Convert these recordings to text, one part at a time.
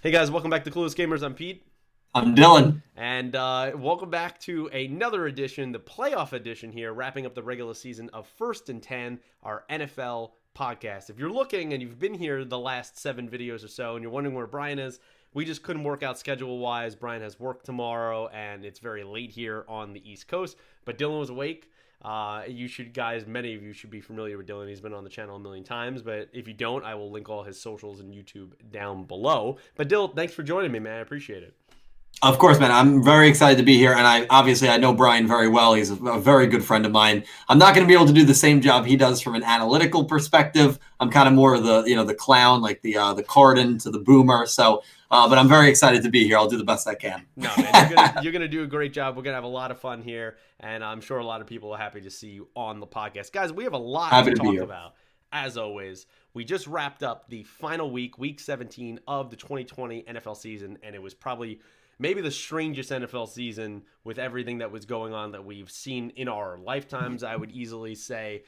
Hey guys, welcome back to Clueless Gamers. I'm Pete, I'm Dylan. and welcome back to another edition, the playoff edition here, wrapping up the regular season of First and 10, our NFL podcast. If you're looking and you've been here the last 7 videos or so, and you're wondering where Brian is, we just couldn't work out schedule-wise. Brian has work tomorrow, and it's very late here on the East Coast, but Dylan was awake. Many of you should be familiar with Dylan. He's been on the channel a million times, but if you don't, I will link all his socials and YouTube down below. But Dylan, thanks for joining me, man. I appreciate it. Of course, man. I'm very excited to be here, and I know Brian very well. He's a very good friend of mine. I'm not going to be able to do the same job he does from an analytical perspective. I'm kind of more of the clown, like the Carden to the boomer. So, but I'm very excited to be here. I'll do the best I can. No, man, you're gonna do a great job. We're gonna have a lot of fun here, and I'm sure a lot of people are happy to see you on the podcast, guys. We have a lot Happy to to be talk here. about. As always, we just wrapped up the final week 17 of the 2020 NFL season, and it was probably maybe the strangest NFL season with everything that was going on that we've seen in our lifetimes. I would easily say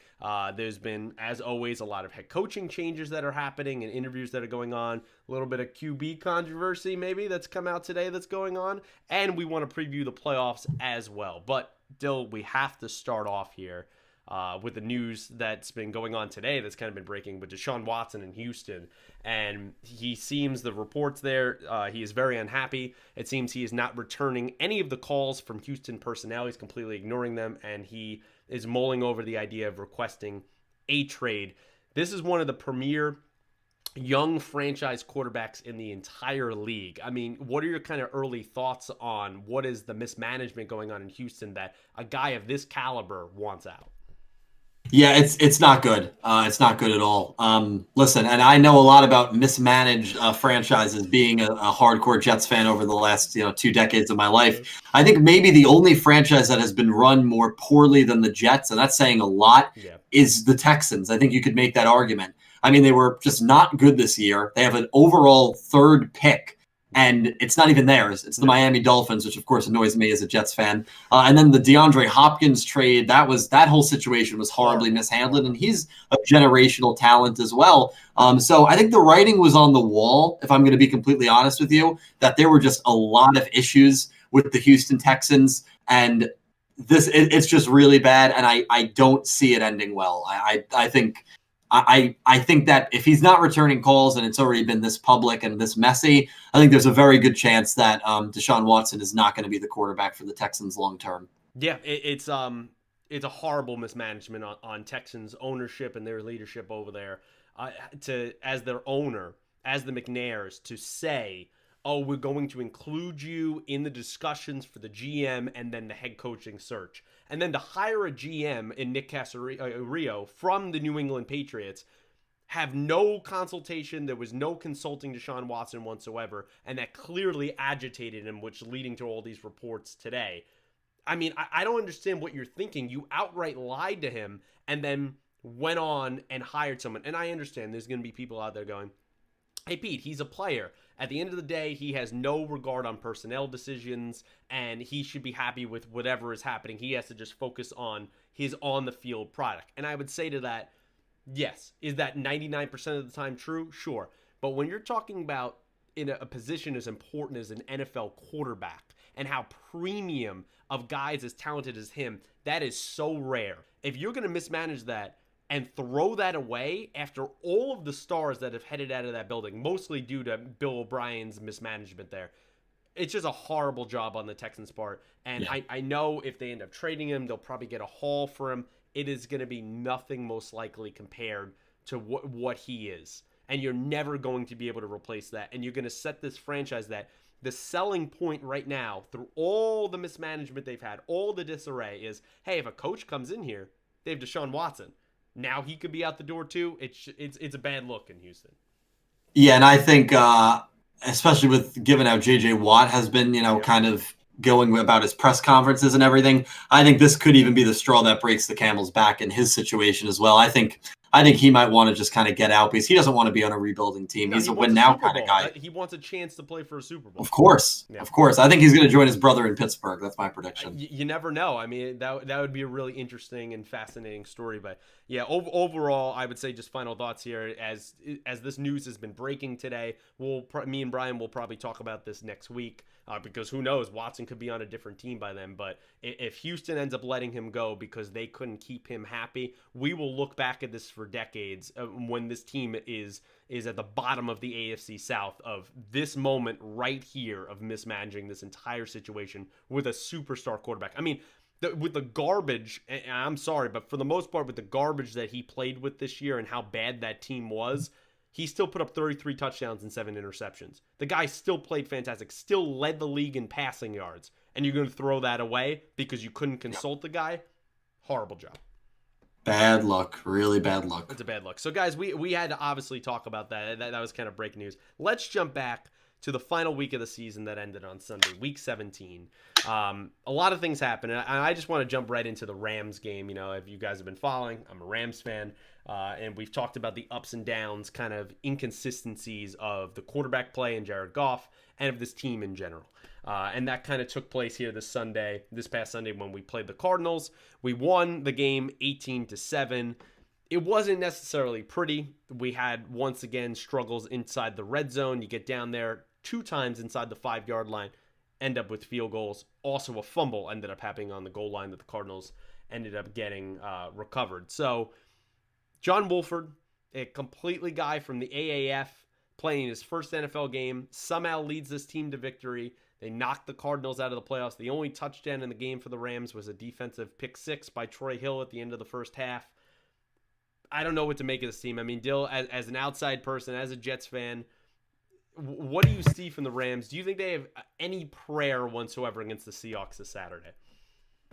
there's been, as always, a lot of head coaching changes that are happening and interviews that are going on. A little bit of QB controversy maybe that's come out today that's going on. And we want to preview the playoffs as well. But, Dill, we have to start off here with the news that's been going on today that's kind of been breaking with Deshaun Watson in Houston. And he seems, the reports there, he is very unhappy. It seems he is not returning any of the calls from Houston personnel. He's completely ignoring them, and he is mulling over the idea of requesting a trade. This is one of the premier young franchise quarterbacks in the entire league. I mean, what are your kind of early thoughts on what is the mismanagement going on in Houston that a guy of this caliber wants out? Yeah, it's not good. It's not good at all. Listen, and I know a lot about mismanaged franchises. Being a hardcore Jets fan over the last 2 decades of my life, I think maybe the only franchise that has been run more poorly than the Jets, and that's saying a lot, Yeah. is the Texans. I think you could make that argument. I mean, they were just not good this year. They have an overall third pick, and it's not even theirs. It's the Miami Dolphins, which of course annoys me as a Jets fan. And then the DeAndre Hopkins trade, that whole situation was horribly mishandled, and he's a generational talent as well. So I think the writing was on the wall, if I'm going to be completely honest with you, that there were just a lot of issues with the Houston Texans, and it's just really bad, and I don't see it ending well. I think that if he's not returning calls and it's already been this public and this messy, I think there's a very good chance that Deshaun Watson is not going to be the quarterback for the Texans long term. Yeah, it's a horrible mismanagement on Texans ownership and their leadership over there. As their owner, as the McNairs, to say, "Oh, we're going to include you in the discussions for the GM and then the head coaching search," and then to hire a GM in Nick Caserio from the New England Patriots, have no consultation. There was no consulting Deshaun Watson whatsoever, and that clearly agitated him, which leading to all these reports today. I mean, I don't understand what you're thinking. You outright lied to him and then went on and hired someone. And I understand there's going to be people out there going, "Hey, Pete, he's a player. At the end of the day, he has no regard on personnel decisions, and he should be happy with whatever is happening. He has to just focus on his on-the-field product." And I would say to that, yes. Is that 99% of the time true? Sure. But when you're talking about in a position as important as an NFL quarterback and how premium of guys as talented as him, that is so rare. If you're going to mismanage that and throw that away after all of the stars that have headed out of that building, mostly due to Bill O'Brien's mismanagement there, it's just a horrible job on the Texans' part. And Yeah. I know if they end up trading him, they'll probably get a haul for him. It is going to be nothing most likely compared to what he is. And you're never going to be able to replace that. And you're going to set this franchise that the selling point right now, through all the mismanagement they've had, all the disarray, is, hey, if a coach comes in here, they have Deshaun Watson. Now he could be out the door too. It's a bad look in Houston. Yeah, and I think especially with given how JJ Watt has been, kind of going about his press conferences and everything, I think this could even be the straw that breaks the camel's back in his situation as well. I think he might want to just kind of get out because he doesn't want to be on a rebuilding team. No, He's he a wants win now kind of Bowl. guy. He wants a chance to play for a Super Bowl. Of course. Yeah. Of course. I think he's going to join his brother in Pittsburgh. That's my prediction. You never know. I mean, that would be a really interesting and fascinating story. But yeah, overall, I would say just final thoughts here. As this news has been breaking today, me and Brian will probably talk about this next week because who knows, Watson could be on a different team by then. But if Houston ends up letting him go because they couldn't keep him happy, we will look back at this for decades when this team is at the bottom of the AFC South of this moment right here of mismanaging this entire situation with a superstar quarterback. I mean, with the garbage, and I'm sorry, but for the most part, with the garbage that he played with this year and how bad that team was, he still put up 33 touchdowns and 7 interceptions. The guy still played fantastic, still led the league in passing yards. And you're going to throw that away because you couldn't consult the guy? Horrible job. Bad luck. Really bad luck. It's a bad luck. So, guys, we had to obviously talk about that. That was kind of breaking news. Let's jump back to the final week of the season that ended on Sunday, week 17. A lot of things happened, and I just want to jump right into the Rams game. You know, if you guys have been following, I'm a Rams fan, and we've talked about the ups and downs, kind of inconsistencies of the quarterback play and Jared Goff and of this team in general. And that kind of took place here this past Sunday when we played the Cardinals. We won the game 18-7. It wasn't necessarily pretty. We had, once again, struggles inside the red zone. You get down there 2 times inside the 5-yard line, end up with field goals. Also, a fumble ended up happening on the goal line that the Cardinals ended up getting recovered. So, John Wolford, a completely guy from the AAF, playing his first NFL game, somehow leads this team to victory. They knocked the Cardinals out of the playoffs. The only touchdown in the game for the Rams was a defensive pick 6 by Troy Hill at the end of the first half. I don't know what to make of this team. I mean, Dill, as an outside person, as a Jets fan, what do you see from the Rams? Do you think they have any prayer whatsoever against the Seahawks this Saturday?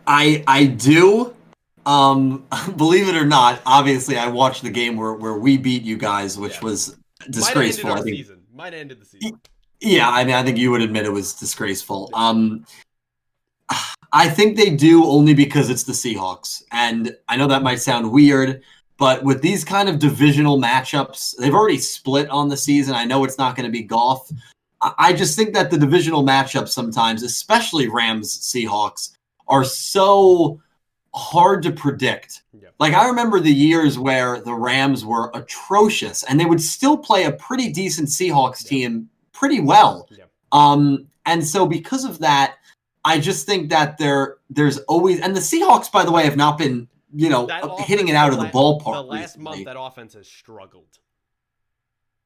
I do. Believe it or not, obviously I watched the game where we beat you guys, which was disgraceful. Might have ended the season. Yeah, I mean, I think you would admit it was disgraceful. I think they do only because it's the Seahawks. And I know that might sound weird, but with these kind of divisional matchups, they've already split on the season. I know it's not going to be Goff. I just think that the divisional matchups sometimes, especially Rams-Seahawks, are so hard to predict. Yeah. Like, I remember the years where the Rams were atrocious, and they would still play a pretty decent Seahawks team pretty well. Yeah. And so because of that, I just think that there's always, and the Seahawks, by the way, have not been, hitting it out of the ballpark. The last month, that offense has struggled.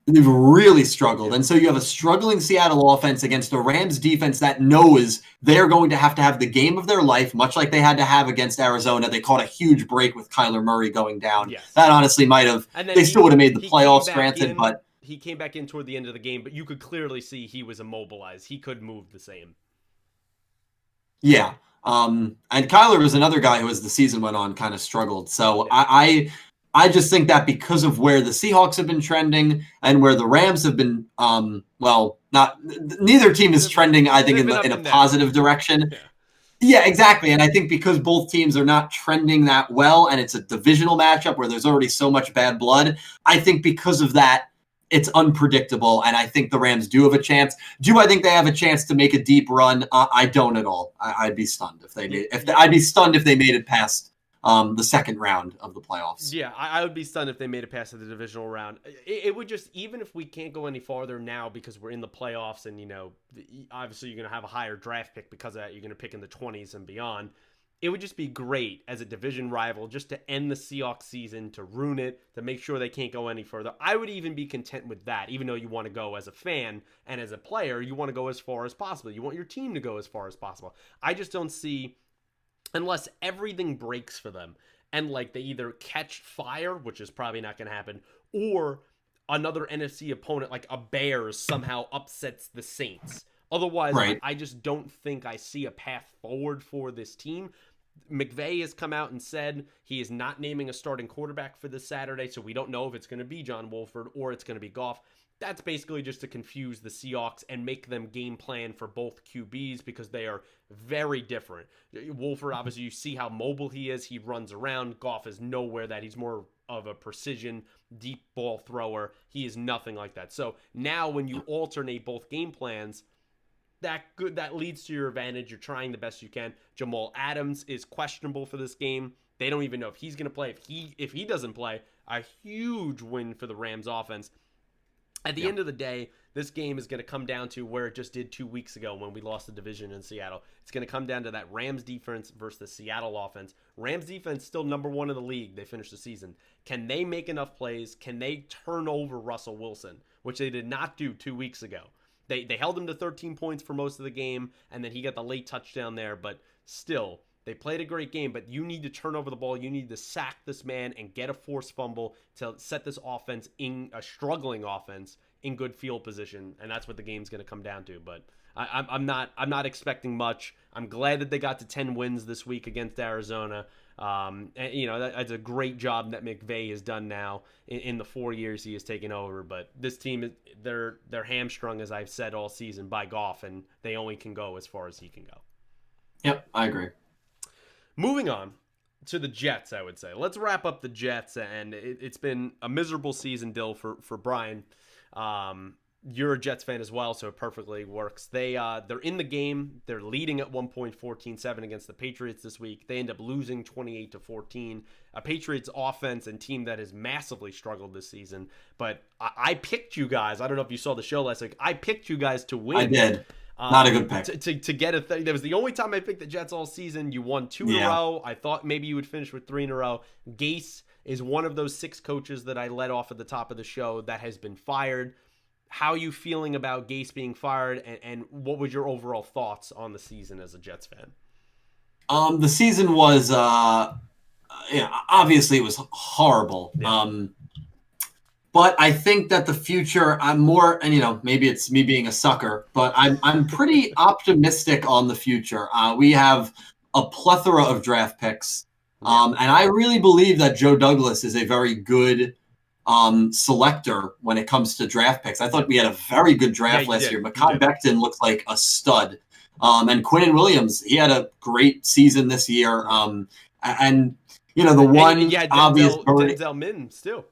They've really struggled. And so you have a struggling Seattle offense against a Rams defense that knows they're going to have the game of their life, much like they had to have against Arizona. They caught a huge break with Kyler Murray going down. Yes. That honestly might have, they still would have made the playoffs, granted, but he came back in toward the end of the game, but you could clearly see he was immobilized. He could move the same. Yeah. And Kyler was another guy who, as the season went on, kind of struggled. So yeah. I just think that because of where the Seahawks have been trending and where the Rams have been, neither team is trending, I think, in a positive direction. Yeah. Yeah, exactly. And I think because both teams are not trending that well and it's a divisional matchup where there's already so much bad blood, I think because of that, it's unpredictable, and I think the Rams do have a chance. Do I think they have a chance to make a deep run? I don't at all. I'd be stunned if they made. I'd be stunned if they made it past the second round of the playoffs. Yeah, I would be stunned if they made it past the divisional round. It would just, even if we can't go any farther now because we're in the playoffs, and obviously you're going to have a higher draft pick because of that. You're going to pick in the 20s and beyond. It would just be great as a division rival just to end the Seahawks season, to ruin it, to make sure they can't go any further. I would even be content with that, even though you want to go as a fan and as a player, you want to go as far as possible. You want your team to go as far as possible. I just don't see, unless everything breaks for them and they either catch fire, which is probably not going to happen, or another NFC opponent like a Bears somehow upsets the Saints. Otherwise, right. I just don't think I see a path forward for this team. McVay has come out and said he is not naming a starting quarterback for this Saturday, so we don't know if it's going to be John Wolford or it's going to be Goff. That's basically just to confuse the Seahawks and make them game plan for both QBs because they are very different. Wolford, obviously, you see how mobile he is. He runs around. Goff is nowhere that. He's more of a precision deep ball thrower. He is nothing like that. So now when you alternate both game plans, that leads to your advantage. You're trying the best you can. Jamal Adams is questionable for this game. They don't even know if he's going to play. If he doesn't play, a huge win for the Rams offense. At the end of the day, this game is going to come down to where it just did 2 weeks ago when we lost the division in Seattle. It's going to come down to that Rams defense versus the Seattle offense. Rams defense still number 1 in the league. They finished the season. Can they make enough plays? Can they turn over Russell Wilson, which they did not do 2 weeks ago? They held him to 13 points for most of the game, and then he got the late touchdown there. But still, they played a great game. But you need to turn over the ball. You need to sack this man and get a forced fumble to set this offense, in a struggling offense, in good field position. And that's what the game's going to come down to. But I'm not expecting much. I'm glad that they got to 10 wins this week against Arizona. And, that's a great job that McVay has done now in the 4 years he has taken over. But this team, they're hamstrung, as I've said all season, by Goff, and they only can go as far as he can go. Yep, I agree. Moving on to the Jets, I would say. Let's wrap up the Jets, and it's been a miserable season, Dill, for Brian. You're a Jets fan as well, so it perfectly works. They're in the game. They're leading at 1 point, 14-7 against the Patriots this week. They end up losing 28-14. A Patriots offense and team that has massively struggled this season. But I picked you guys. I don't know if you saw the show last week. I picked you guys to win. I did. Not a good pick. To get a thing. That was the only time I picked the Jets all season. You won 2 in a row. I thought maybe you would finish with 3 in a row. Gase is one of those 6 coaches that I led off at the top of the show that has been fired. How are you feeling about Gase being fired, and what was your overall thoughts on the season as a Jets fan? The season was, obviously it was horrible. Yeah. But I think that the future, I'm more, and maybe it's me being a sucker, but I'm pretty optimistic on the future. We have a plethora of draft picks, and I really believe that Joe Douglas is a very good selector when it comes to draft picks. I thought we had a very good draft last year. Mekhi Becton looks like a stud. And Quinnen Williams, he had a great season this year. The one obvious Denzel Mims too.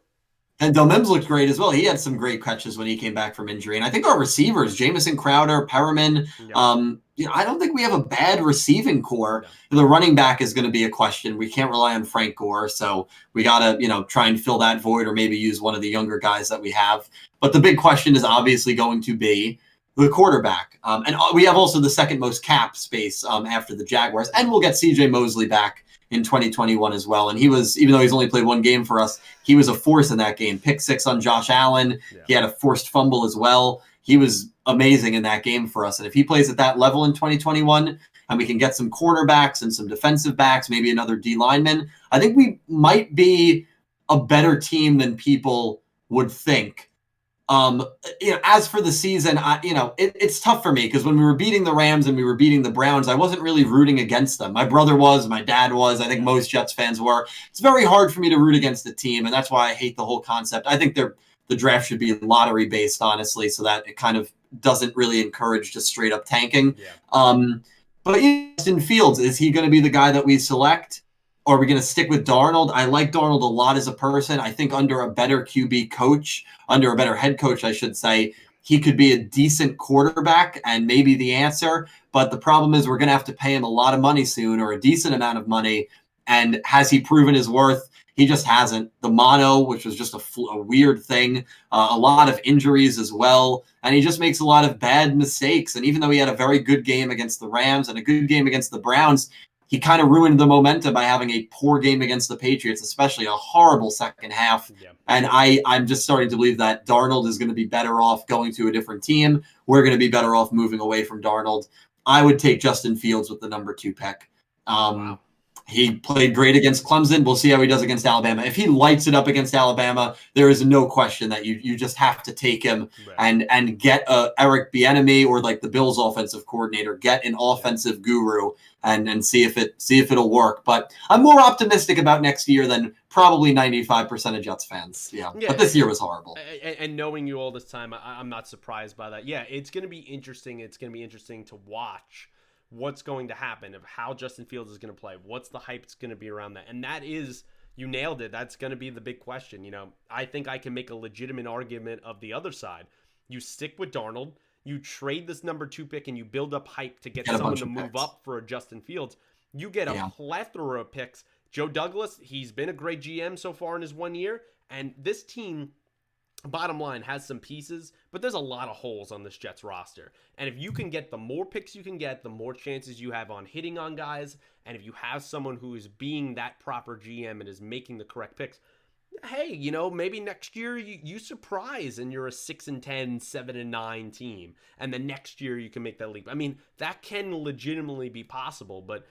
And Del Mims looked great as well. He had some great catches when he came back from injury. And I think our receivers, Jamison Crowder, Perriman, I don't think we have a bad receiving core. No. The running back is going to be a question. We can't rely on Frank Gore, so we got to, try and fill that void or maybe use one of the younger guys that we have. But the big question is obviously going to be the quarterback. And we have also the second most cap space after the Jaguars. And we'll get C.J. Mosley back in 2021 as well. And he was, even though he's only played one game for us, he was a force in that game. Pick 6 on Josh Allen. Yeah. He had a forced fumble as well. He was amazing in that game for us. And if he plays at that level in 2021 and we can get some cornerbacks and some defensive backs, maybe another D lineman, I think we might be a better team than people would think. As for the season, it's tough for me because when we were beating the Rams and we were beating the Browns, I wasn't really rooting against them. My brother was, my dad was, I think most Jets fans were. It's very hard for me to root against the team, and that's why I hate the whole concept. I think the draft should be lottery based, honestly, so that it kind of doesn't really encourage just straight up tanking. Yeah. But Justin Fields, is he going to be the guy that we select? Or are we going to stick with Darnold? I like Darnold a lot as a person. I think under a better QB coach, under a better head coach, I should say, he could be a decent quarterback and maybe the answer. But the problem is we're going to have to pay him a lot of money soon, or a decent amount of money. And has he proven his worth? He just hasn't. The mono, which was just a weird thing, a lot of injuries as well. And he just makes a lot of bad mistakes. And even though he had a very good game against the Rams and a good game against the Browns, he kind of ruined the momentum by having a poor game against the Patriots, especially a horrible second half. Yeah. And I'm just starting to believe that Darnold is going to be better off going to a different team. We're going to be better off moving away from Darnold. I would take Justin Fields with the number 2 pick. Wow. He played great against Clemson. We'll see how he does against Alabama. If he lights it up against Alabama, there is no question that you just have to take him and get Eric Bieniemy or like the Bills offensive coordinator, get an offensive guru and see if it'll work. But I'm more optimistic about next year than probably 95% of Jets fans. Yeah. But this year was horrible. And knowing you all this time, I'm not surprised by that. Yeah, it's going to be interesting. It's going to be interesting to watch what's going to happen, of how Justin Fields is going to play, what's the hype that's going to be around that. And that is you nailed it. That's going to be the big question. I think I can make a legitimate argument of the other side. You stick with Darnold, you trade this number 2 pick, and you build up hype to get Get a someone bunch to of move picks. up for a Justin Fields. You get a Yeah. plethora of picks. Joe Douglas, he's been a great GM so far in his 1 year, and this team, bottom line, has some pieces, but there's a lot of holes on this Jets roster. And if you can get the more picks you can get, the more chances you have on hitting on guys. And if you have someone who is being that proper GM and is making the correct picks, hey, maybe next year you surprise and you're a 6-10, 7-9 team. And the next year you can make that leap. I mean, that can legitimately be possible, but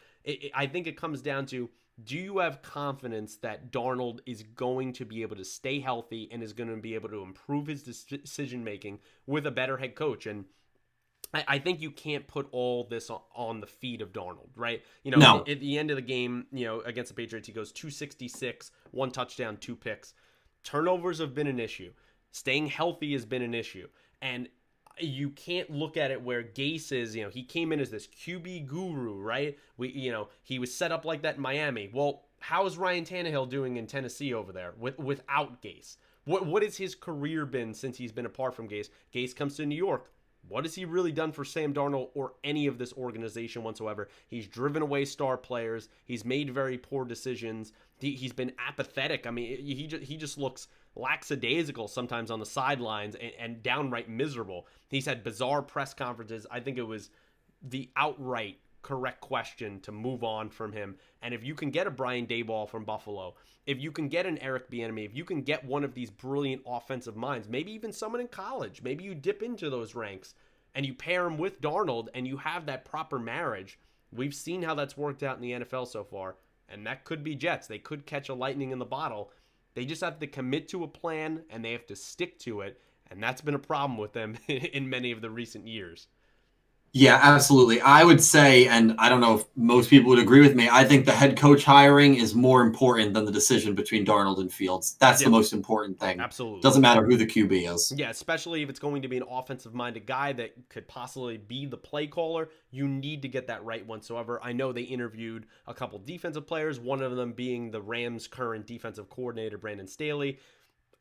I think it comes down to, do you have confidence that Darnold is going to be able to stay healthy and is going to be able to improve his decision-making with a better head coach? And I think you can't put all this on the feet of Darnold, right? No. At the end of the game, against the Patriots, he goes 266, 1 touchdown, 2 picks. Turnovers have been an issue. Staying healthy has been an issue. And you can't look at it where Gase is, he came in as this QB guru, right? He was set up like that in Miami. Well, how is Ryan Tannehill doing in Tennessee over there without Gase? What has his career been since he's been apart from Gase? Gase comes to New York. What has he really done for Sam Darnold or any of this organization whatsoever? He's driven away star players. He's made very poor decisions. He's been apathetic. I mean, he just looks lackadaisical sometimes on the sidelines and downright miserable. He's had bizarre press conferences. I think it was the outright correct question to move on from him. And if you can get a Brian Daboll from Buffalo, if you can get an Eric Bieniemy, if you can get one of these brilliant offensive minds, maybe even someone in college, maybe you dip into those ranks and you pair him with Darnold and you have that proper marriage. We've seen how that's worked out in the NFL so far, and that could be Jets. They could catch a lightning in the bottle. They just have to commit to a plan and they have to stick to it, and that's been a problem with them in many of the recent years. Yeah, absolutely. I would say, and I don't know if most people would agree with me, I think the head coach hiring is more important than the decision between Darnold and Fields. That's the most important thing. Absolutely. Doesn't matter who the QB is. Yeah, especially if it's going to be an offensive-minded guy that could possibly be the play caller. You need to get that right whatsoever. I know they interviewed a couple defensive players, one of them being the Rams' current defensive coordinator, Brandon Staley.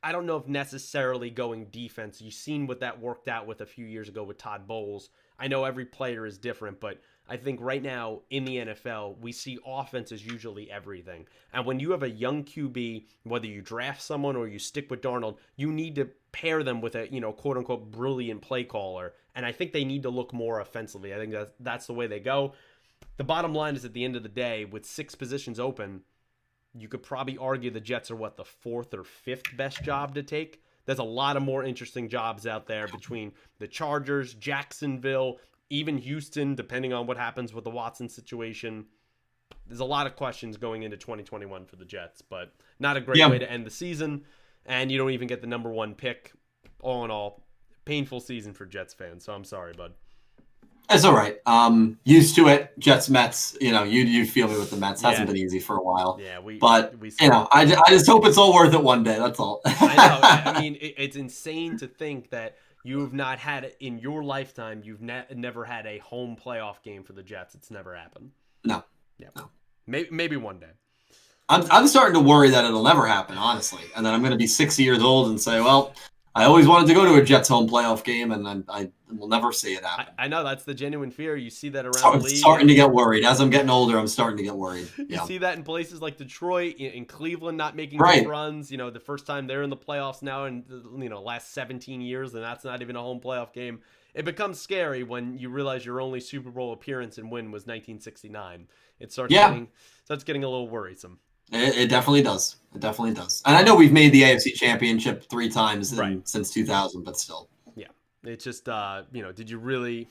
I don't know if necessarily going defense. You've seen what that worked out with a few years ago with Todd Bowles. I know every player is different, but I think right now in the NFL, we see offense is usually everything. And when you have a young QB, whether you draft someone or you stick with Darnold, you need to pair them with a, quote unquote, brilliant play caller. And I think they need to look more offensively. I think that's the way they go. The bottom line is, at the end of the day, with 6 positions open, you could probably argue the Jets are the 4th or 5th best job to take. There's a lot of more interesting jobs out there between the Chargers, Jacksonville, even Houston, depending on what happens with the Watson situation. There's a lot of questions going into 2021 for the Jets, but not a great way to end the season. And you don't even get the number 1 pick. All in all, painful season for Jets fans. So I'm sorry, bud. It's all right. Used to it. Jets, Mets. You feel me with the Mets. Hasn't been easy for a while. Yeah, I just hope it's all worth it one day. That's all. I know. I mean, it's insane to think that you've not had it in your lifetime. You've never had a home playoff game for the Jets. It's never happened. No. Yeah. No. Maybe one day. I'm starting to worry that it'll never happen, honestly, and then I'm going to be 60 years old and say, well, I always wanted to go to a Jets home playoff game, and I will never see it happen. I know that's the genuine fear. You see that around the league. I'm starting to get worried. As I'm getting older, I'm starting to get worried. You see that in places like Detroit, in Cleveland, not making right. good runs. The first time they're in the playoffs now in last 17 years, and that's not even a home playoff game. It becomes scary when you realize your only Super Bowl appearance and win was 1969. It starts getting a little worrisome. It definitely does. It definitely does. And I know we've made the AFC Championship 3 times since 2000, but still. Yeah. It's just, did you really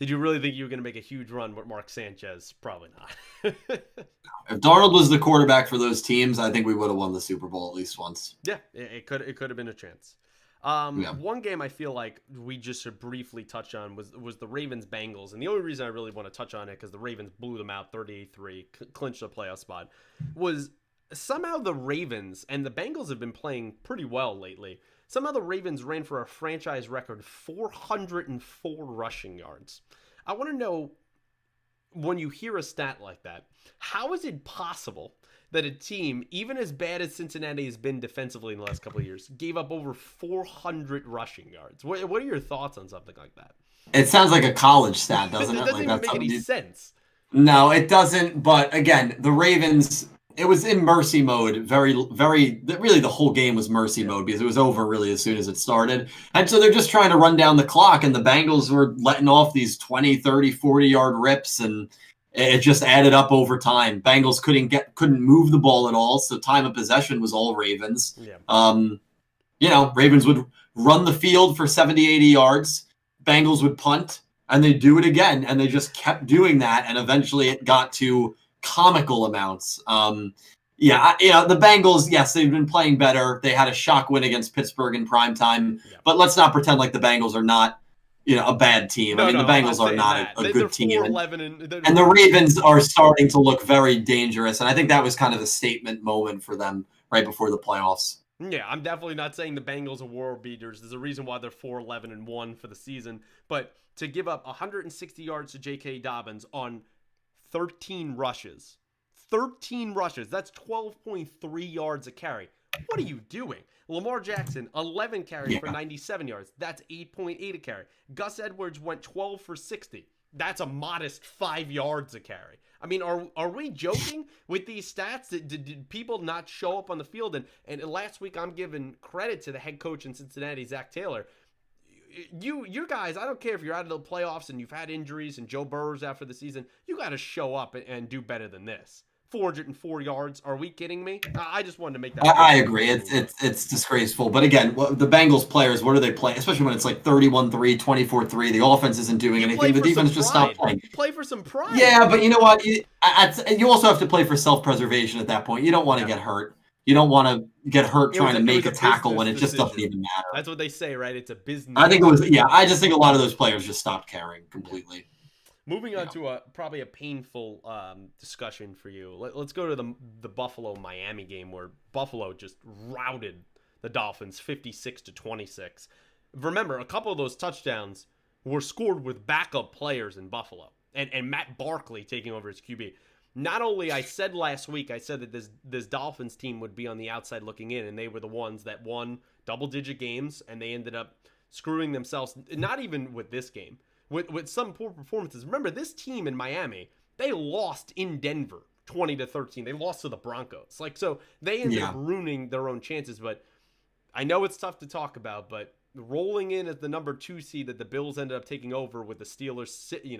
think you were going to make a huge run with Mark Sanchez? Probably not. If Darnold was the quarterback for those teams, I think we would have won the Super Bowl at least once. Yeah, it could have been a chance. One game I feel like we just should briefly touch on was the Ravens-Bengals. And the only reason I really want to touch on it, because the Ravens blew them out 38-3, clinched a playoff spot, was somehow the Ravens, and the Bengals have been playing pretty well lately, somehow the Ravens ran for a franchise record 404 rushing yards. I want to know, when you hear a stat like that, how is it possible that a team, even as bad as Cincinnati has been defensively in the last couple of years, gave up over 400 rushing yards. What are your thoughts on something like that? It sounds like a college stat, doesn't It it? doesn't Like even that's make any something sense. No, it doesn't. But again, the Ravens, it was in mercy mode. Really, the whole game was mercy mode because it was over really as soon as it started. And so they're just trying to run down the clock. And the Bengals were letting off these 20, 30, 40-yard rips. And it just added up over time. Bengals couldn't move the ball at all. So time of possession was all Ravens. Yeah. Ravens would run the field for 70, 80 yards. Bengals would punt. And they do it again, and they just kept doing that, and eventually it got to comical amounts. The Bengals, yes, they've been playing better. They had a shock win against Pittsburgh in primetime, but let's not pretend like the Bengals are not, a bad team. The Bengals are not a good team, and the Ravens are starting to look very dangerous, and I think that was kind of the statement moment for them right before the playoffs. Yeah, I'm definitely not saying the Bengals are world beaters. There's a reason why they're 4-11-1 for the season. But to give up 160 yards to J.K. Dobbins on 13 rushes, that's 12.3 yards a carry. What are you doing? Lamar Jackson, 11 carries for 97 yards. That's 8.8 a carry. Gus Edwards went 12 for 60. That's a modest 5 yards a carry. I mean, are we joking with these stats? Did people not show up on the field? And last week, I'm giving credit to the head coach in Cincinnati, Zach Taylor. You guys, I don't care if you're out of the playoffs and you've had injuries and Joe Burrow's out for the season. You got to show up and do better than this. 404 yards. Are we kidding me? I just wanted to make that. I agree. It's disgraceful. But again, the Bengals players, what do they play? Especially when it's like 31-3, 24-3. The offense isn't doing anything. The defense just stopped playing. You play for some pride. Yeah, but you know what? You also have to play for self-preservation at that point. You don't want to get hurt. You don't want to get hurt trying to make a tackle when it just doesn't even matter. That's what they say, right? It's a business. I think it was. Yeah, I just think a lot of those players just stopped caring completely. Moving on to probably a painful discussion for you. Let's go to the Buffalo-Miami game where Buffalo just routed the Dolphins 56-26. Remember, a couple of those touchdowns were scored with backup players in Buffalo and Matt Barkley taking over as QB. Not only, I said last week, I said that this Dolphins team would be on the outside looking in, and they were the ones that won double-digit games, and they ended up screwing themselves, not even with this game. With some poor performances. Remember, this team in Miami, they lost in Denver 20-13. They lost to the Broncos. So they ended up ruining their own chances. But I know it's tough to talk about, but rolling in as the number 2 seed that the Bills ended up taking over with the Steelers,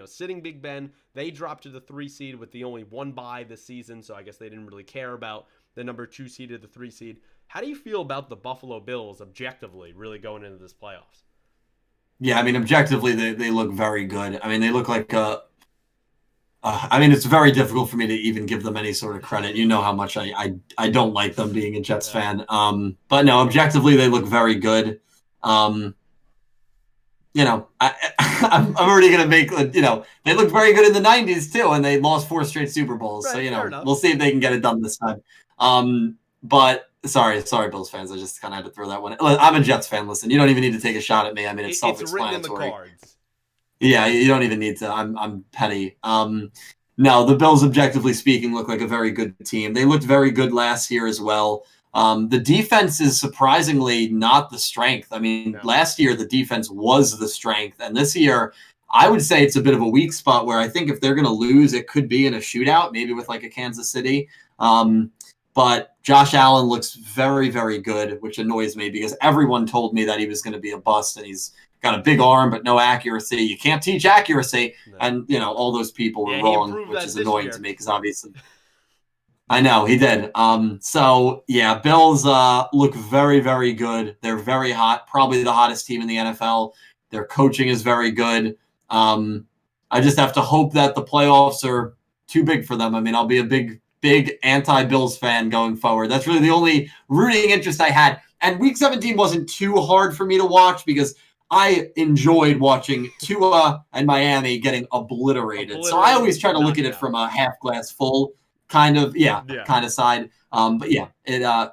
sitting Big Ben, they dropped to the 3 seed with the only one bye this season. So I guess they didn't really care about the number 2 seed or the 3 seed. How do you feel about the Buffalo Bills objectively really going into this playoffs? Yeah, objectively, they look very good. They look like it's very difficult for me to even give them any sort of credit. You know how much I don't like them being a Jets fan. But no, objectively, they look very good. I'm already going to make, they looked very good in the 90s too, and they lost 4 straight Super Bowls. Right, so, we'll see if they can get it done this time. But sorry, Bills fans. I just kind of had to throw that one. I'm a Jets fan. Listen, you don't even need to take a shot at me. It's self-explanatory. It's written in the cards. Yeah, you don't even need to. I'm petty. No, the Bills, objectively speaking, look like a very good team. They looked very good last year as well. The defense is surprisingly not the strength. Last year the defense was the strength, and this year I would say it's a bit of a weak spot where I think if they're going to lose, it could be in a shootout, maybe with like a Kansas City. But Josh Allen looks very, very good, which annoys me because everyone told me that he was going to be a bust, and he's got a big arm but no accuracy. You can't teach accuracy, and all those people were wrong, which is annoying to me because obviously I know he did. So yeah, Bills look very, very good. They're very hot, probably the hottest team in the NFL. Their coaching is very good. I just have to hope that the playoffs are too big for them. I'll be a big anti-Bills fan going forward. That's really the only rooting interest I had. And Week 17 wasn't too hard for me to watch because I enjoyed watching Tua and Miami getting obliterated. So I always try to look at it from a half glass full kind of side. But yeah,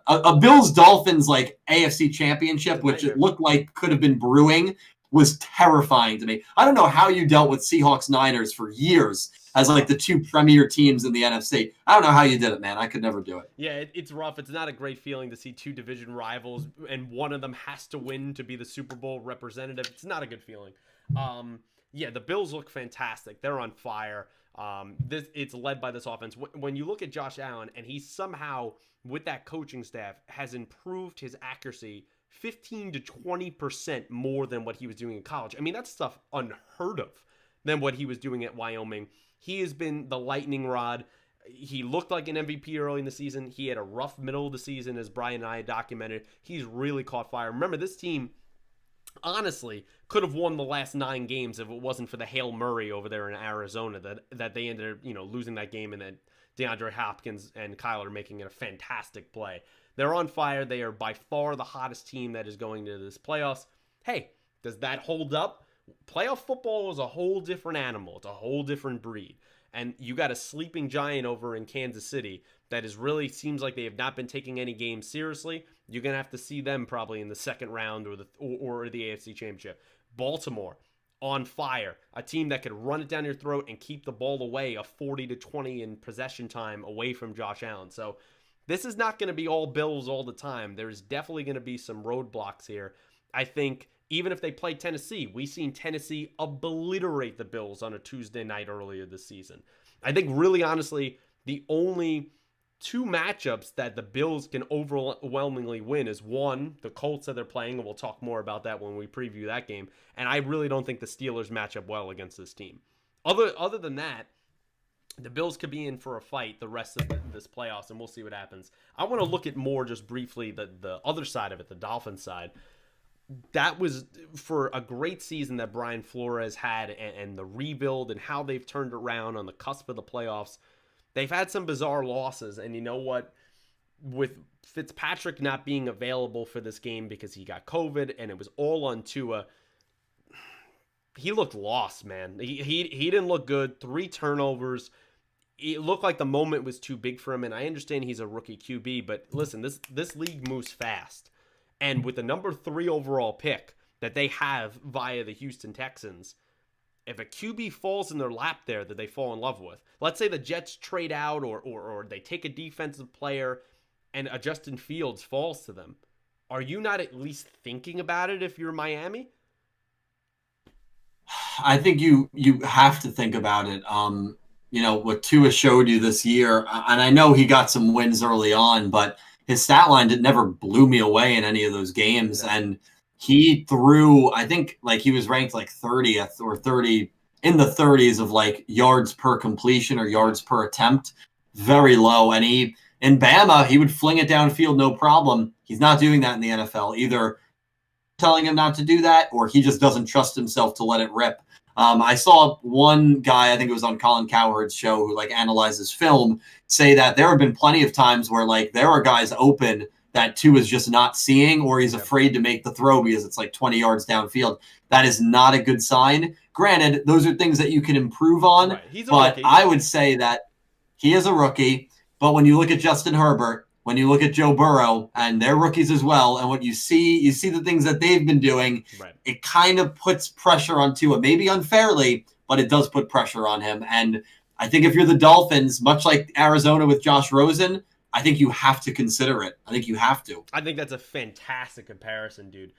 a Bills-Dolphins like AFC Championship, which it looked like could have been brewing, was terrifying to me. I don't know how you dealt with Seahawks-Niners for years as like the two premier teams in the NFC. I don't know how you did it, man. I could never do it. Yeah, it's rough. It's not a great feeling to see two division rivals and one of them has to win to be the Super Bowl representative. It's not a good feeling. Yeah, the Bills look fantastic. They're on fire. It's led by this offense. When you look at Josh Allen, and he somehow, with that coaching staff, has improved his accuracy 15 to 20% more than what he was doing in college. I mean, that's stuff unheard of than what he was doing at Wyoming. He has been the lightning rod. He looked like an MVP early in the season. He had a rough middle of the season, as Brian and I documented. He's really caught fire. Remember, this team, honestly, could have won the last 9 games if it wasn't for the Hail Murray over there in Arizona that they ended up, losing that game, and then DeAndre Hopkins and Kyler making it a fantastic play. They're on fire. They are by far the hottest team that is going to this playoffs. Hey, does that hold up? Playoff football is a whole different animal. It's a whole different breed. And you got a sleeping giant over in Kansas City that is really seems like they have not been taking any games seriously. You're going to have to see them probably in the second round or the AFC Championship. Baltimore, on fire. A team that could run it down your throat and keep the ball away, a 40-20 in possession time away from Josh Allen. So this is not going to be all Bills all the time. There's definitely going to be some roadblocks here. I think even if they play Tennessee, we've seen Tennessee obliterate the Bills on a Tuesday night earlier this season. I think really honestly, the only 2 matchups that the Bills can overwhelmingly win is one, the Colts that they're playing, and we'll talk more about that when we preview that game. And I really don't think the Steelers match up well against this team. Other than that, the Bills could be in for a fight the rest of this playoffs, and we'll see what happens. I want to look at more just briefly the other side of it, the Dolphins side. That was for a great season that Brian Flores had, and the rebuild and how they've turned around on the cusp of the playoffs. They've had some bizarre losses, and you know what? With Fitzpatrick not being available for this game because he got COVID and it was all on Tua, he looked lost, man. He didn't look good. 3 turnovers. It looked like the moment was too big for him, and I understand he's a rookie QB, but listen, this league moves fast. And with the number 3 overall pick that they have via the Houston Texans, if a QB falls in their lap there that they fall in love with, let's say the Jets trade out or they take a defensive player and a Justin Fields falls to them, are you not at least thinking about it if you're Miami? I think you have to think about it. What Tua showed you this year, and I know he got some wins early on, but his stat line never blew me away in any of those games. No. And he threw, I think, like he was ranked like 30th or 30 in the 30s of like yards per completion or yards per attempt, very low. And in Bama, he would fling it downfield, no problem. He's not doing that in the NFL, either telling him not to do that, or he just doesn't trust himself to let it rip. I saw one guy, I think it was on Colin Cowherd's show, who like analyzes film, say that there have been plenty of times where like there are guys open that Tua is just not seeing, or he's afraid to make the throw because it's like 20 yards downfield. That is not a good sign. Granted, those are things that you can improve on, right. But I would say that he is a rookie. But when you look at Justin Herbert, when you look at Joe Burrow, and they're rookies as well, and what you see the things that they've been doing, right. It kind of puts pressure on Tua, maybe unfairly, but it does put pressure on him. And I think if you're the Dolphins, much like Arizona with Josh Rosen, I think you have to consider it. I think you have to. I think that's a fantastic comparison, dude.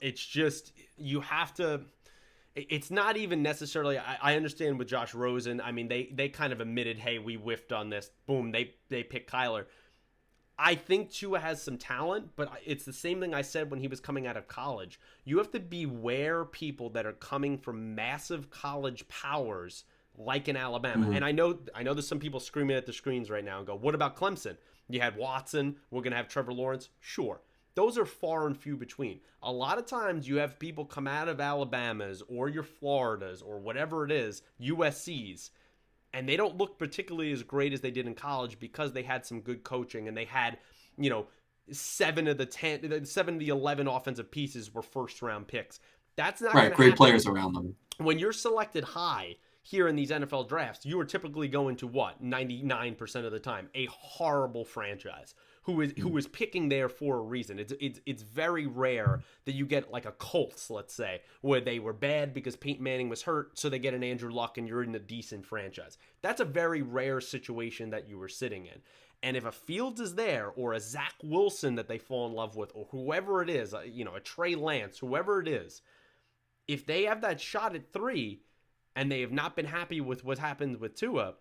It's just, you have to, it's not even necessarily, I understand with Josh Rosen, I mean, they kind of admitted, hey, we whiffed on this. Boom, they picked Kyler. I think Tua has some talent, but it's the same thing I said when he was coming out of college. You have to beware people that are coming from massive college powers like in Alabama. Mm-hmm. And I know there's some people screaming at the screens right now and go, what about Clemson? You had Watson. We're going to have Trevor Lawrence. Sure. Those are far and few between. A lot of times you have people come out of Alabamas or your Floridas or whatever it is, USC's, and they don't look particularly as great as they did in college because they had some good coaching and they had, 7 of the 11 offensive pieces were first-round picks. That's not right. Great players around them. When you're selected high here in these NFL drafts, you are typically going to what? 99% of the time, a horrible franchise. who is picking there for a reason. It's very rare that you get like a Colts, let's say, where they were bad because Peyton Manning was hurt, so they get an Andrew Luck and you're in a decent franchise. That's a very rare situation that you were sitting in. And if a Fields is there, or a Zach Wilson that they fall in love with, or whoever it is, a Trey Lance, whoever it is, if they have that shot at 3 and they have not been happy with what happened with Tua,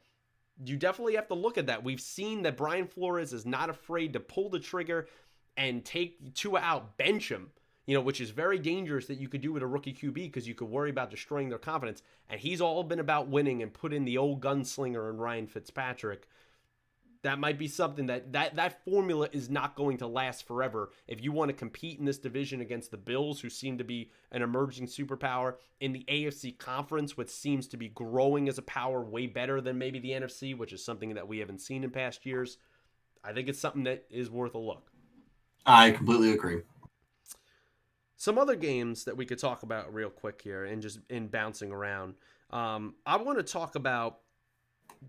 you definitely have to look at that. We've seen that Brian Flores is not afraid to pull the trigger and take Tua out, bench him, which is very dangerous that you could do with a rookie QB because you could worry about destroying their confidence. And he's all been about winning and put in the old gunslinger in Ryan Fitzpatrick. That might be something that formula is not going to last forever. If you want to compete in this division against the Bills, who seem to be an emerging superpower, in the AFC conference, which seems to be growing as a power way better than maybe the NFC, which is something that we haven't seen in past years, I think it's something that is worth a look. I completely agree. Some other games that we could talk about real quick here and just in bouncing around. I want to talk about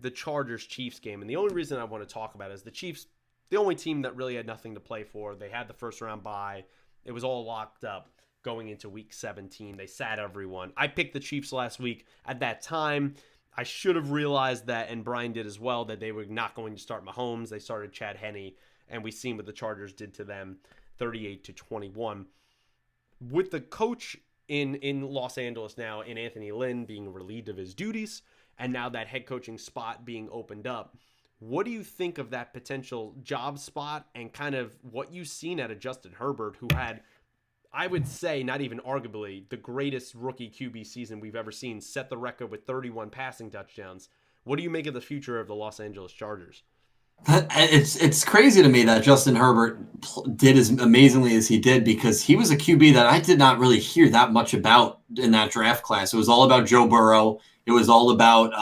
the Chargers-Chiefs game. And the only reason I want to talk about it is the Chiefs, the only team that really had nothing to play for. They had the first-round bye. It was all locked up going into Week 17. They sat everyone. I picked the Chiefs last week. At that time, I should have realized that, and Brian did as well, that they were not going to start Mahomes. They started Chad Henne, and we've seen what the Chargers did to them, 38-21. With the coach in Los Angeles now, in Anthony Lynn, being relieved of his duties, and now that head coaching spot being opened up, what do you think of that potential job spot and kind of what you've seen out of Justin Herbert, who had, I would say, not even arguably, the greatest rookie QB season we've ever seen, set the record with 31 passing touchdowns? What do you make of the future of the Los Angeles Chargers? It's crazy to me that Justin Herbert did as amazingly as he did, because he was a QB that I did not really hear that much about in that draft class. It was all about Joe Burrow. It was all about,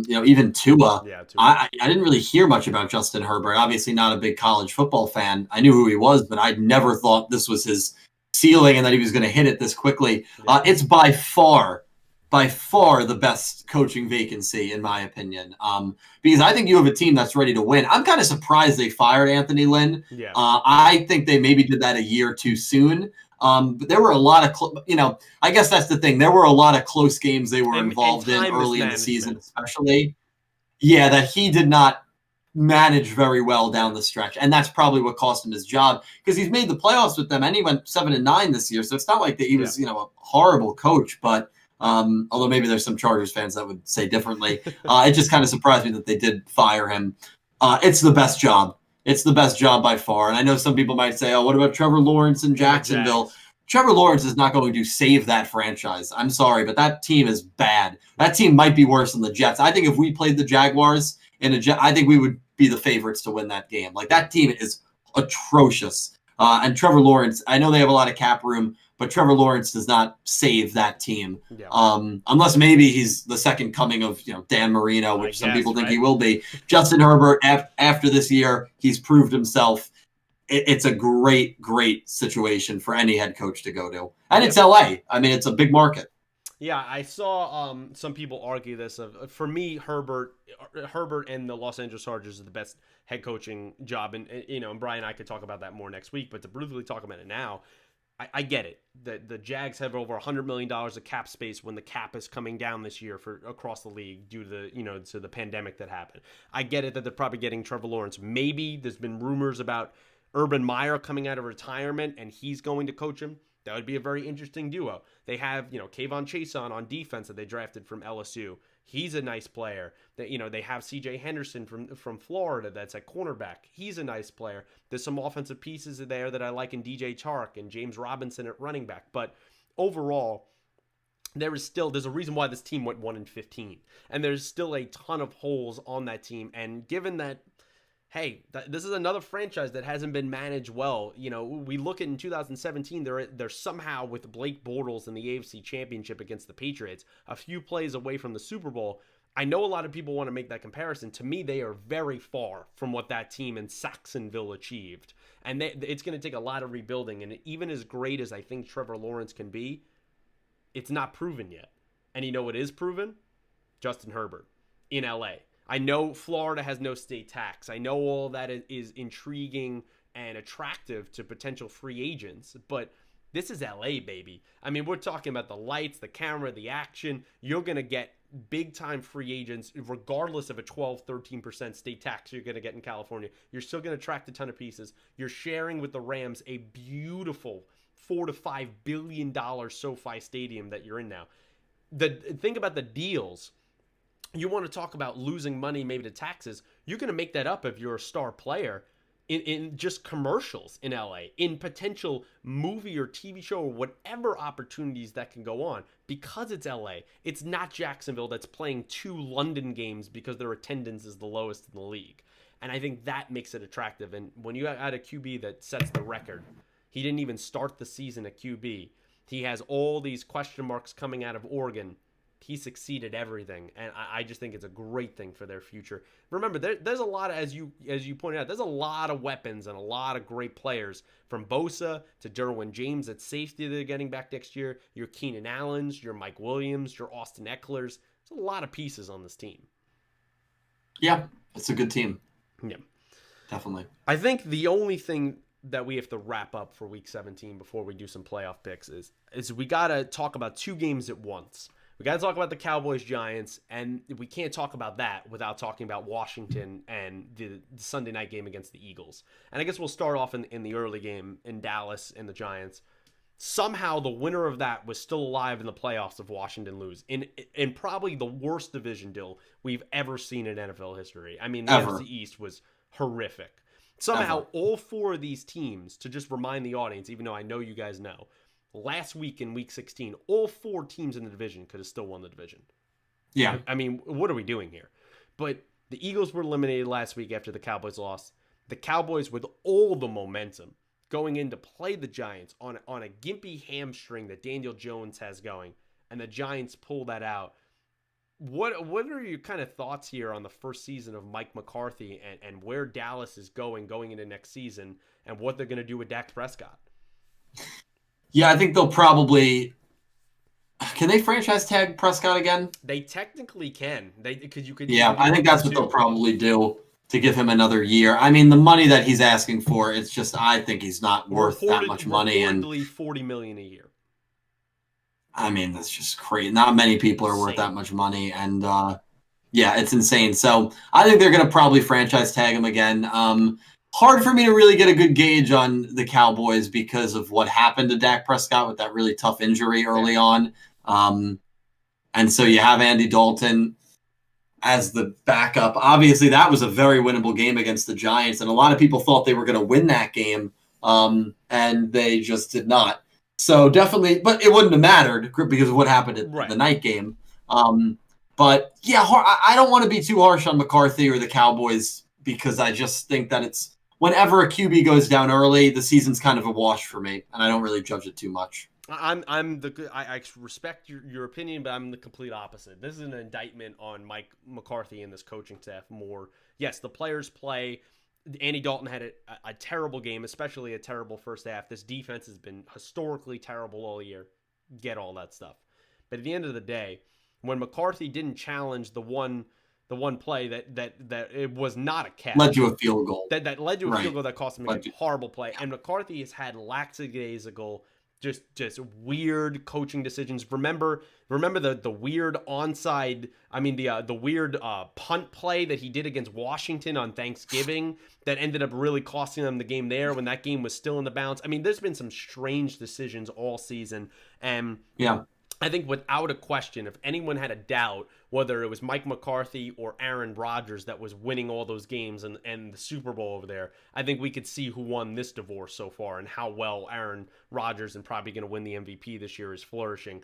even Tua. Yeah, Tua. I didn't really hear much about Justin Herbert. Obviously not a big college football fan. I knew who he was, but I never thought this was his ceiling and that he was going to hit it this quickly. Yeah. It's by far the best coaching vacancy, in my opinion, because I think you have a team that's ready to win. I'm kind of surprised they fired Anthony Lynn. Yeah. I think they maybe did that a year too soon. But there were a lot of, I guess that's the thing. There were a lot of close games they were involved in early in the season, especially. Yeah, that he did not manage very well down the stretch. And that's probably what cost him his job, because he's made the playoffs with them and he went 7-9 this year. So it's not like that he was, a horrible coach, but although maybe there's some Chargers fans that would say differently. It just kind of surprised me that they did fire him. It's the best job. It's the best job by far. And I know some people might say, oh, what about Trevor Lawrence in Jacksonville? Trevor Lawrence is not going to save that franchise. I'm sorry, but that team is bad. That team might be worse than the Jets. I think if we played the Jaguars I think we would be the favorites to win that game. Like, that team is atrocious. And Trevor Lawrence, I know they have a lot of cap room, but Trevor Lawrence does not save that team. Yeah. Unless maybe he's the second coming of Dan Marino, which some people think he will be. Justin Herbert, after this year, he's proved himself. It's a great, great situation for any head coach to go to. And it's LA. I mean, it's a big market. Yeah, I saw some people argue this. For me, Herbert and the Los Angeles Chargers is the best head coaching job. And Brian and I could talk about that more next week. But to brutally talk about it now, I get it. The Jags have over $100 million of cap space when the cap is coming down this year for across the league due to the to the pandemic that happened. I get it that they're probably getting Trevor Lawrence. Maybe there's been rumors about Urban Meyer coming out of retirement and he's going to coach him. That would be a very interesting duo. They have, Kayvon Chase on defense that they drafted from LSU. He's a nice player. They have C.J. Henderson from Florida that's at cornerback. He's a nice player. There's some offensive pieces there that I like in DJ Chark and James Robinson at running back. But overall, there's a reason why this team went 1-15. And there's still a ton of holes on that team. And given that, hey, this is another franchise that hasn't been managed well. We look at in 2017, they're somehow with Blake Bortles in the AFC Championship against the Patriots, a few plays away from the Super Bowl. I know a lot of people want to make that comparison. To me, they are very far from what that team in Saxonville achieved. And it's going to take a lot of rebuilding. And even as great as I think Trevor Lawrence can be, it's not proven yet. And you know what is proven? Justin Herbert in LA. I know Florida has no state tax. I know all that is intriguing and attractive to potential free agents. But this is LA, baby. I mean, we're talking about the lights, the camera, the action. You're going to get big-time free agents, regardless of a 12, 13% state tax you're going to get in California. You're still going to attract a ton of pieces. You're sharing with the Rams a beautiful $4 to $5 billion SoFi Stadium that you're in now. Think about the deals. You want to talk about losing money maybe to taxes. You're going to make that up if you're a star player in just commercials in LA, in potential movie or TV show or whatever opportunities that can go on, because it's LA. It's not Jacksonville that's playing 2 London games because their attendance is the lowest in the league. And I think that makes it attractive. And when you add a QB that sets the record, he didn't even start the season at QB. He has all these question marks coming out of Oregon. He succeeded everything, and I just think it's a great thing for their future. Remember, there's a lot of, as you pointed out, there's a lot of weapons and a lot of great players, from Bosa to Derwin James at safety they're getting back next year, your Keenan Allens, your Mike Williams, your Austin Eckler's. There's a lot of pieces on this team. Yeah, it's a good team. Yeah. Definitely. I think the only thing that we have to wrap up for Week 17 before we do some playoff picks is we got to talk about 2 games at once. We got to talk about the Cowboys-Giants, and we can't talk about that without talking about Washington and the Sunday night game against the Eagles. And I guess we'll start off in the early game in Dallas and the Giants. Somehow the winner of that was still alive in the playoffs if Washington lose. In probably the worst division deal we've ever seen in NFL history. I mean, the NFC East was horrific. Somehow all 4 of these teams, to just remind the audience, even though I know you guys know, last week in Week 16, all 4 teams in the division could have still won the division. Yeah. I mean, what are we doing here? But the Eagles were eliminated last week after the Cowboys lost. The Cowboys, with all the momentum, going in to play the Giants on a gimpy hamstring that Daniel Jones has going, and the Giants pull that out. What are your kind of thoughts here on the first season of Mike McCarthy and where Dallas is going into next season, and what they're going to do with Dak Prescott? Yeah, I think they'll probably. Can they franchise tag Prescott again? They technically can. Because you could. Yeah, I think that's what they'll probably do to give him another year. I mean, the money that he's asking for, it's just, I think he's not worth that much money. And $40 million a year. I mean, that's just crazy. Not many people are worth that much money, and yeah, it's insane. So I think they're going to probably franchise tag him again. Hard for me to really get a good gauge on the Cowboys because of what happened to Dak Prescott with that really tough injury early on. And so you have Andy Dalton as the backup. Obviously, that was a very winnable game against the Giants, and a lot of people thought they were going to win that game, and they just did not. So definitely, but it wouldn't have mattered because of what happened at the night game. But yeah, I don't want to be too harsh on McCarthy or the Cowboys because I just think that it's whenever a QB goes down early, the season's kind of a wash for me, and I don't really judge it too much. I respect your opinion, but I'm the complete opposite. This is an indictment on Mike McCarthy and this coaching staff more. Yes, the players play. Andy Dalton had a terrible game, especially a terrible first half. This defense has been historically terrible all year. Get all that stuff. But at the end of the day, when McCarthy didn't challenge the one play that it was not a catch, led to a field goal. That led to a field goal that cost him a horrible play. And McCarthy has had lackadaisical, just weird coaching decisions. Remember the weird onside, the weird punt play that he did against Washington on Thanksgiving that ended up really costing them the game there when that game was still in the balance. I mean, there's been some strange decisions all season, and yeah, I think without a question, if anyone had a doubt whether it was Mike McCarthy or Aaron Rodgers that was winning all those games and the Super Bowl over there, I think we could see who won this divorce so far and how well Aaron Rodgers, and probably going to win the MVP this year, is flourishing.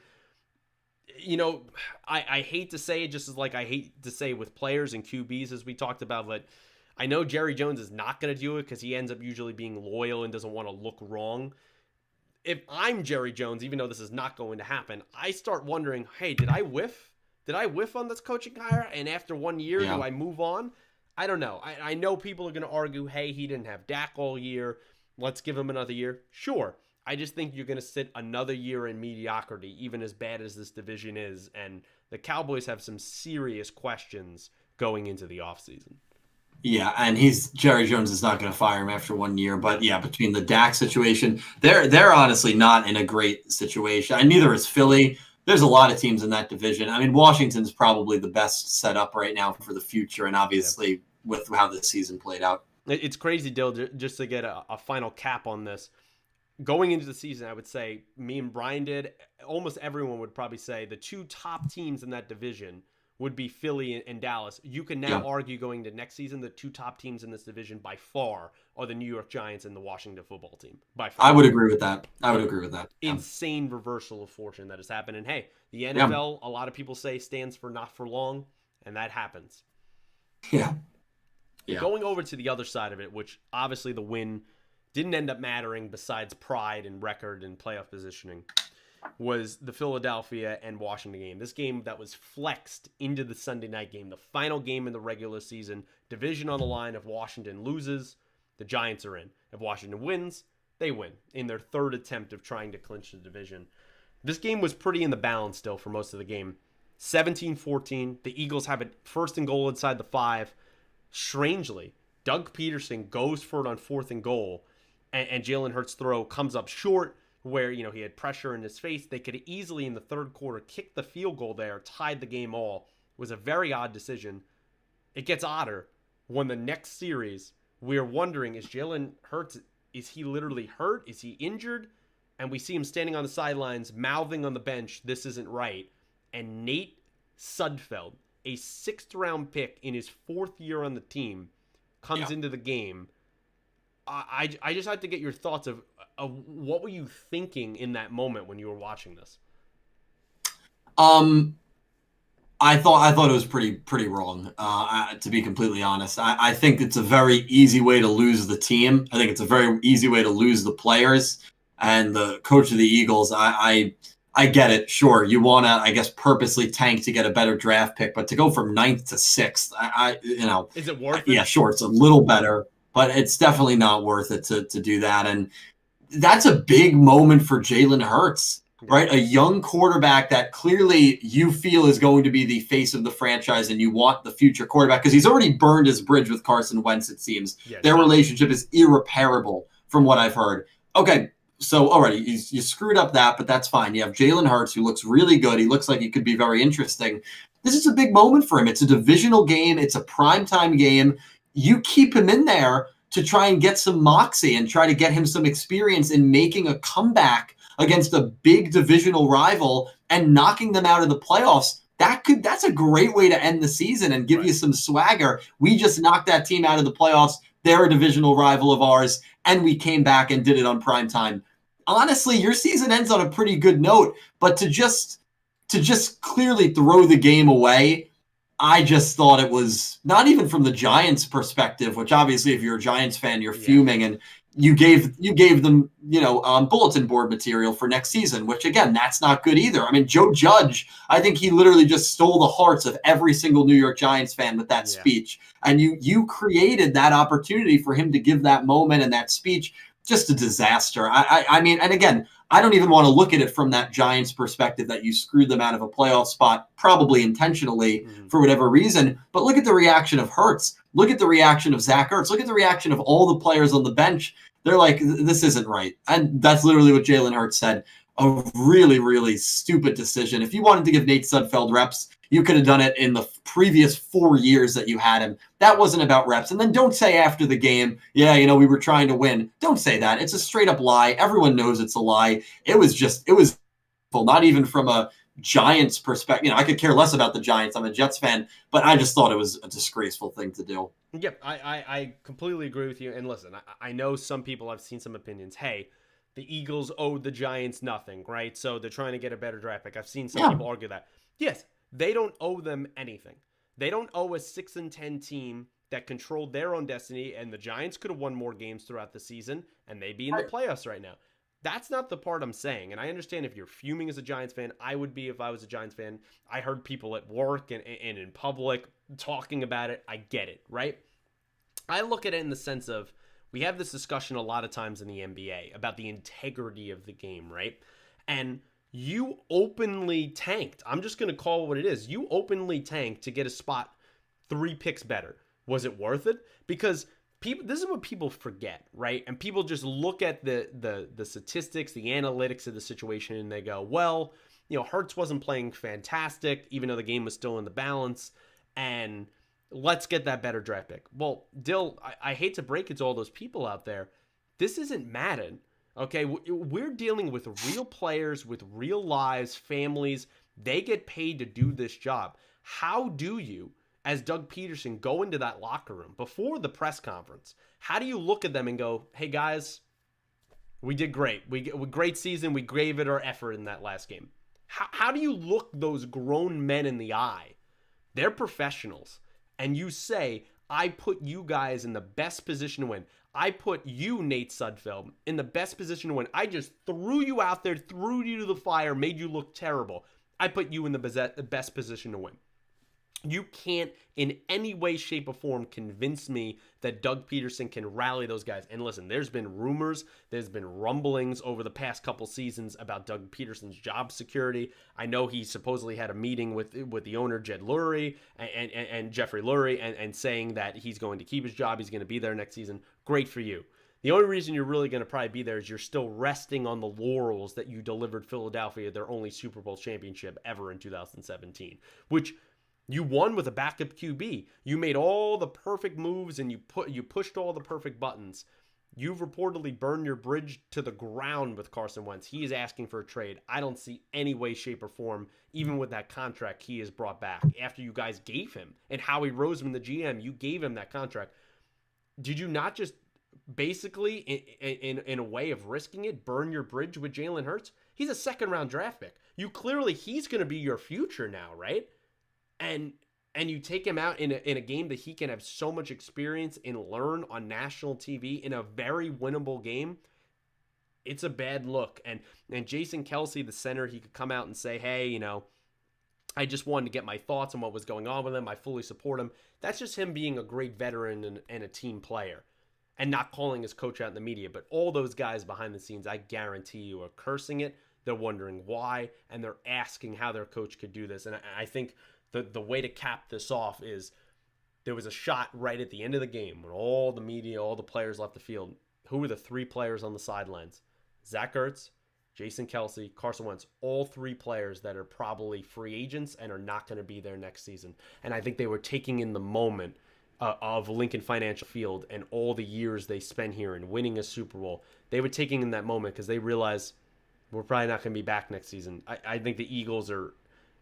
You know, I hate to say it, just as like I hate to say with players and QBs, as we talked about, but I know Jerry Jones is not going to do it because he ends up usually being loyal and doesn't want to look wrong. If I'm Jerry Jones, even though this is not going to happen, I start wondering, hey, did I whiff? Did I whiff on this coaching hire? And after 1 year, do I move on? I don't know. I know people are going to argue, hey, he didn't have Dak all year. Let's give him another year. Sure. I just think you're going to sit another year in mediocrity, even as bad as this division is. And the Cowboys have some serious questions going into the offseason. Yeah, and Jerry Jones is not going to fire him after 1 year. No. But yeah, between the Dak situation, they're honestly not in a great situation. And neither is Philly. There's a lot of teams in that division. I mean, Washington's probably the best set up right now for the future, and Yeah. obviously with how this season played out. It's crazy, Dill, just to get a final cap on this. Going into the season, I would say me and Brian did. Almost everyone would probably say the two top teams in that division would be Philly and Dallas. You can now Yeah, argue going to next season, the two top teams in this division by far are the New York Giants and the Washington football team. By I far. would agree with that. I would agree with that. Yeah. Insane reversal of fortune that has happened. And hey, the Yeah. NFL, a lot of people say stands for not for long, and that happens. Yeah. Yeah. Going over to the other side of it, which obviously the win didn't end up mattering besides pride and record and playoff positioning, was the Philadelphia and Washington game. This game that was flexed into the Sunday night game, the final game in the regular season, division on the line. If Washington loses, the Giants are in. If Washington wins, they win in their third attempt of trying to clinch the division. This game was pretty in the balance still for most of the game. 17-14. The Eagles have it first and goal inside the 5. Strangely, Doug Peterson goes for it on 4th and goal, and Jalen Hurts' throw comes up short where, he had pressure in his face. They could easily, in the third quarter, kick the field goal there, tied the game all. It was a very odd decision. It gets odder when the next series, we're wondering, is Jalen Hurts, is he literally hurt? Is he injured? And we see him standing on the sidelines, mouthing on the bench, this isn't right. And Nate Sudfeld, a 6th-round pick in his 4th year on the team, comes into the game. I just had to get your thoughts of what were you thinking in that moment when you were watching this? I thought it was pretty wrong. To be completely honest, I think it's a very easy way to lose the team. I think it's a very easy way to lose the players and the coach of the Eagles. I get it. Sure, you want to, I guess, purposely tank to get a better draft pick, but to go from 9th to 6th, Is it worth it? Yeah, sure, it's a little better, but it's definitely not worth it to do that. And that's a big moment for Jalen Hurts, right? A young quarterback that clearly you feel is going to be the face of the franchise, and you want the future quarterback because he's already burned his bridge with Carson Wentz, it seems. Yeah, their relationship is irreparable from what I've heard. Okay, so already you screwed up that, but that's fine. You have Jalen Hurts, who looks really good. He looks like he could be very interesting. This is a big moment for him. It's a divisional game. It's a primetime game. You keep him in there to try and get some moxie and try to get him some experience in making a comeback against a big divisional rival and knocking them out of the playoffs. That's a great way to end the season and give you some swagger. We just knocked that team out of the playoffs. They're a divisional rival of ours, and we came back and did it on prime time. Honestly, your season ends on a pretty good note, but to just clearly throw the game away, I just thought it was not even from the Giants' perspective, which obviously if you're a Giants fan, you're fuming, and you gave them, bulletin board material for next season, which again, that's not good either. I mean, Joe Judge, I think he literally just stole the hearts of every single New York Giants fan with that speech. And you created that opportunity for him to give that moment and that speech. Just a disaster. I mean, and again, I don't even want to look at it from that Giants perspective that you screwed them out of a playoff spot, probably intentionally for whatever reason. But look at the reaction of Hurts. Look at the reaction of Zach Ertz. Look at the reaction of all the players on the bench. They're like, this isn't right. And that's literally what Jalen Hurts said. A really, really stupid decision. If you wanted to give Nate Sudfeld reps, you could have done it in the previous 4 years that you had him. That wasn't about reps. And then don't say after the game, we were trying to win. Don't say that. It's a straight up lie. Everyone knows it's a lie. It was not even from a Giants perspective. I could care less about the Giants. I'm a Jets fan, but I just thought it was a disgraceful thing to do. Yep, I completely agree with you. And listen, I know some people, I've seen some opinions. Hey, the Eagles owed the Giants nothing, right? So they're trying to get a better draft pick. I've seen some people argue that. Yes, they don't owe them anything. They don't owe a 6-10 team that controlled their own destiny, and the Giants could have won more games throughout the season, and they'd be in the playoffs right now. That's not the part I'm saying. And I understand if you're fuming as a Giants fan, I would be if I was a Giants fan. I heard people at work and in public talking about it. I get it, right? I look at it in the sense of, we have this discussion a lot of times in the NBA about the integrity of the game, right? And you openly tanked. I'm just going to call it what it is. You openly tanked to get a spot 3 picks better. Was it worth it? Because people, this is what people forget, right? And people just look at the statistics, the analytics of the situation, and they go, well, Hurts wasn't playing fantastic, even though the game was still in the balance, and let's get that better draft pick. Well, Dill, I hate to break it to all those people out there. This isn't Madden, okay? We're dealing with real players, with real lives, families. They get paid to do this job. How do you, as Doug Peterson, go into that locker room before the press conference? How do you look at them and go, hey, guys, we did great. We great season. We gave it our effort in that last game. How do you look those grown men in the eye? They're professionals. And you say, I put you guys in the best position to win. I put you, Nate Sudfeld, in the best position to win. I just threw you out there, threw you to the fire, made you look terrible. I put you in the best position to win. You can't in any way, shape, or form convince me that Doug Peterson can rally those guys. And listen, there's been rumors, there's been rumblings over the past couple seasons about Doug Peterson's job security. I know he supposedly had a meeting with the owner, Jed Lurie, and Jeffrey Lurie, and saying that he's going to keep his job, he's going to be there next season. Great for you. The only reason you're really going to probably be there is you're still resting on the laurels that you delivered Philadelphia their only Super Bowl championship ever in 2017, which you won with a backup QB. You made all the perfect moves and you pushed all the perfect buttons. You've reportedly burned your bridge to the ground with Carson Wentz. He is asking for a trade. I don't see any way, shape, or form, even with that contract he has brought back after you guys gave him. And Howie Roseman, the GM, you gave him that contract. Did you not just basically, in a way of risking it, burn your bridge with Jalen Hurts? He's a second-round draft pick. He's going to be your future now, right? And you take him out in a game that he can have so much experience and learn on national TV in a very winnable game. It's a bad look. And Jason Kelce, the center, he could come out and say, hey, I just wanted to get my thoughts on what was going on with him. I fully support him. That's just him being a great veteran and a team player and not calling his coach out in the media. But all those guys behind the scenes, I guarantee you, are cursing it. They're wondering why, and they're asking how their coach could do this. And I think the way to cap this off is there was a shot right at the end of the game when all the media, all the players left the field. Who were the three players on the sidelines? Zach Ertz, Jason Kelce, Carson Wentz, all three players that are probably free agents and are not going to be there next season. And I think they were taking in the moment of Lincoln Financial Field and all the years they spent here and winning a Super Bowl. They were taking in that moment because they realized we're probably not going to be back next season. I think the Eagles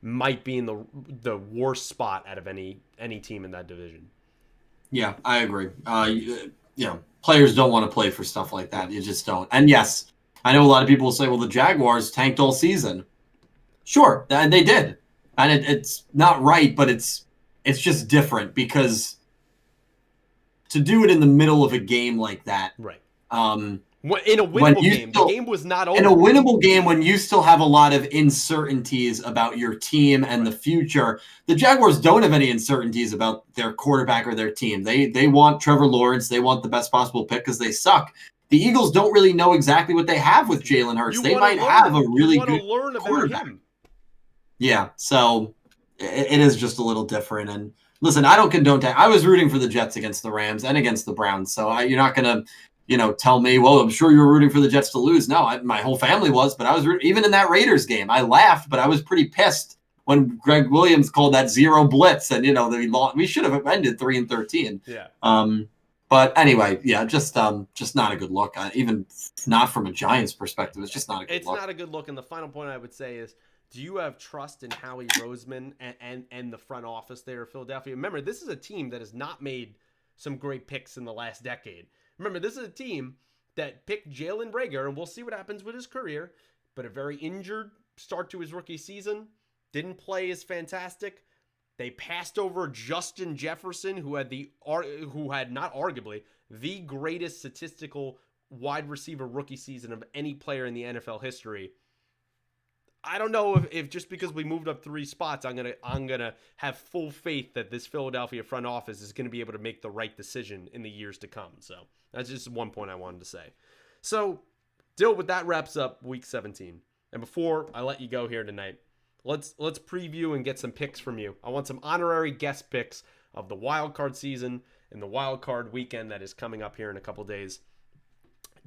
might be in the worst spot out of any team in that division. Yeah, I agree. Players don't want to play for stuff like that. You just don't. And yes, I know a lot of people will say, well, the Jaguars tanked all season. Sure, and they did. And it's not right, but it's just different because to do it in the middle of a game like that. Right. In a winnable game. The game was not over. In a winnable game, when you still have a lot of uncertainties about your team and the future, the Jaguars don't have any uncertainties about their quarterback or their team. They want Trevor Lawrence. They want the best possible pick because they suck. The Eagles don't really know exactly what they have with Jalen Hurts. They might have a really good quarterback. Yeah, so it is just a little different. And listen, I don't condone that. I was rooting for the Jets against the Rams and against the Browns, so you're not going to tell me, well, I'm sure you were rooting for the Jets to lose. No, my whole family was, but I was even in that Raiders game. I laughed, but I was pretty pissed when Greg Williams called that zero blitz, and we should have ended 3-13. Yeah. But anyway, yeah, just not a good look. Even not from a Giants perspective, it's just not a good look. It's not a good look. And the final point I would say is, do you have trust in Howie Roseman and the front office there at Philadelphia? Remember, this is a team that has not made some great picks in the last decade. Remember, this is a team that picked Jalen Reagor, and we'll see what happens with his career, but a very injured start to his rookie season, didn't play as fantastic. They passed over Justin Jefferson, who had not arguably the greatest statistical wide receiver rookie season of any player in the NFL history. I don't know if just because we moved up 3 spots, I'm gonna have full faith that this Philadelphia front office is gonna be able to make the right decision in the years to come. So that's just one point I wanted to say. So, Dill, with that wraps up Week 17. And before I let you go here tonight, let's preview and get some picks from you. I want some honorary guest picks of the wild card season and the wild card weekend that is coming up here in a couple days.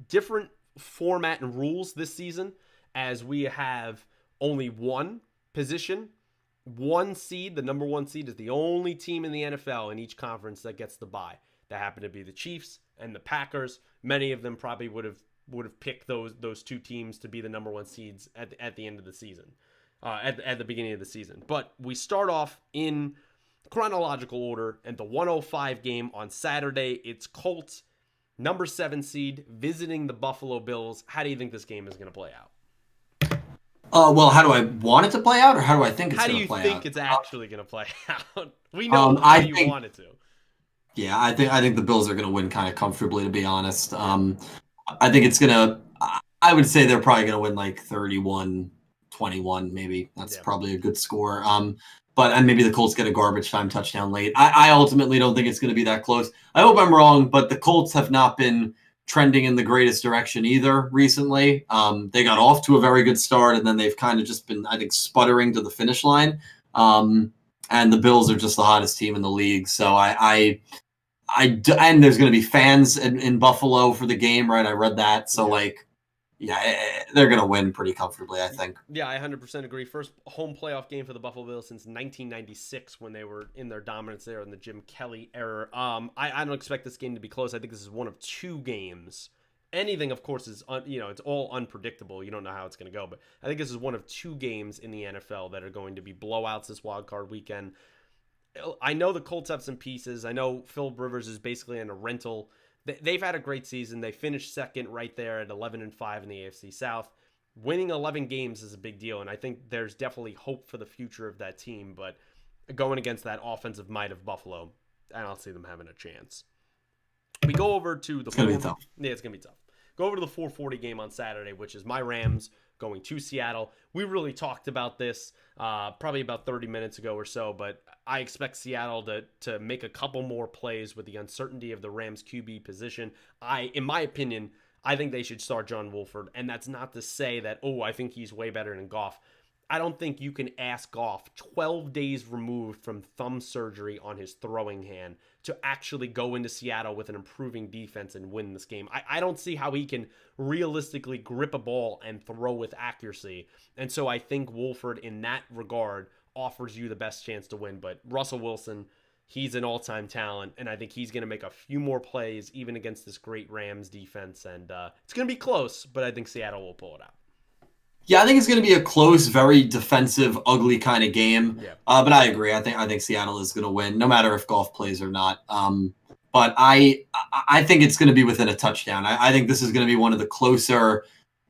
Different format and rules this season, as we have only one position, one seed. The number one seed is the only team in the NFL in each conference that gets the bye. That happen to be the Chiefs and the Packers. Many of them probably would have picked those two teams to be the number one seeds at the end of the season, at the beginning of the season. But we start off in chronological order, and the 105 game on Saturday, it's Colts, number 7 seed, visiting the Buffalo Bills. How do you think this game is going to play out? Well, how do I want it to play out, or how do I think it's going to play out? How do you think it's actually going to play out? We know how you want it to. Yeah, I think the Bills are going to win kind of comfortably, to be honest. I think it's going to – I would say they're probably going to win like 31-21 maybe. That's probably a good score. But maybe the Colts get a garbage time touchdown late. I ultimately don't think it's going to be that close. I hope I'm wrong, but the Colts have not been trending in the greatest direction either recently. They got off to a very good start, and then they've kind of just been, I think, sputtering to the finish line. And the Bills are just the hottest team in the league. So and there's going to be fans in Buffalo for the game, right? I read that. So, they're going to win pretty comfortably, I think. Yeah, I 100% agree. First home playoff game for the Buffalo Bills since 1996 when they were in their dominance there in the Jim Kelly era. I don't expect this game to be close. I think this is one of two games. Anything, of course, is it's all unpredictable. You don't know how it's going to go. But I think this is one of two games in the NFL that are going to be blowouts this wild card weekend. I know the Colts have some pieces. I know Philip Rivers is basically in a rental. They've had a great season. They finished second right there at 11-5 in the AFC South. Winning 11 games is a big deal, and I think there's definitely hope for the future of that team. But going against that offensive might of Buffalo, I don't see them having a chance. We go over to the. It's gonna be tough. Yeah, it's gonna be tough. Go over to the 4:40 game on Saturday, which is my Rams going to Seattle. We really talked about this probably about 30 minutes ago or so, but I expect Seattle to make a couple more plays with the uncertainty of the Rams QB position. In my opinion, I think they should start John Wolford, and that's not to say that, I think he's way better than Goff. I don't think you can ask Goff, 12 days removed from thumb surgery on his throwing hand, to actually go into Seattle with an improving defense and win this game. I don't see how he can realistically grip a ball and throw with accuracy. And so I think Wolford, in that regard, offers you the best chance to win. But Russell Wilson, he's an all-time talent, and I think he's going to make a few more plays even against this great Rams defense. And it's going to be close, but I think Seattle will pull it out. Yeah, I think it's going to be a close, very defensive, ugly kind of game. Yeah. But I agree. I think Seattle is going to win, no matter if Goff plays or not. But I think it's going to be within a touchdown. I think this is going to be one of the closer,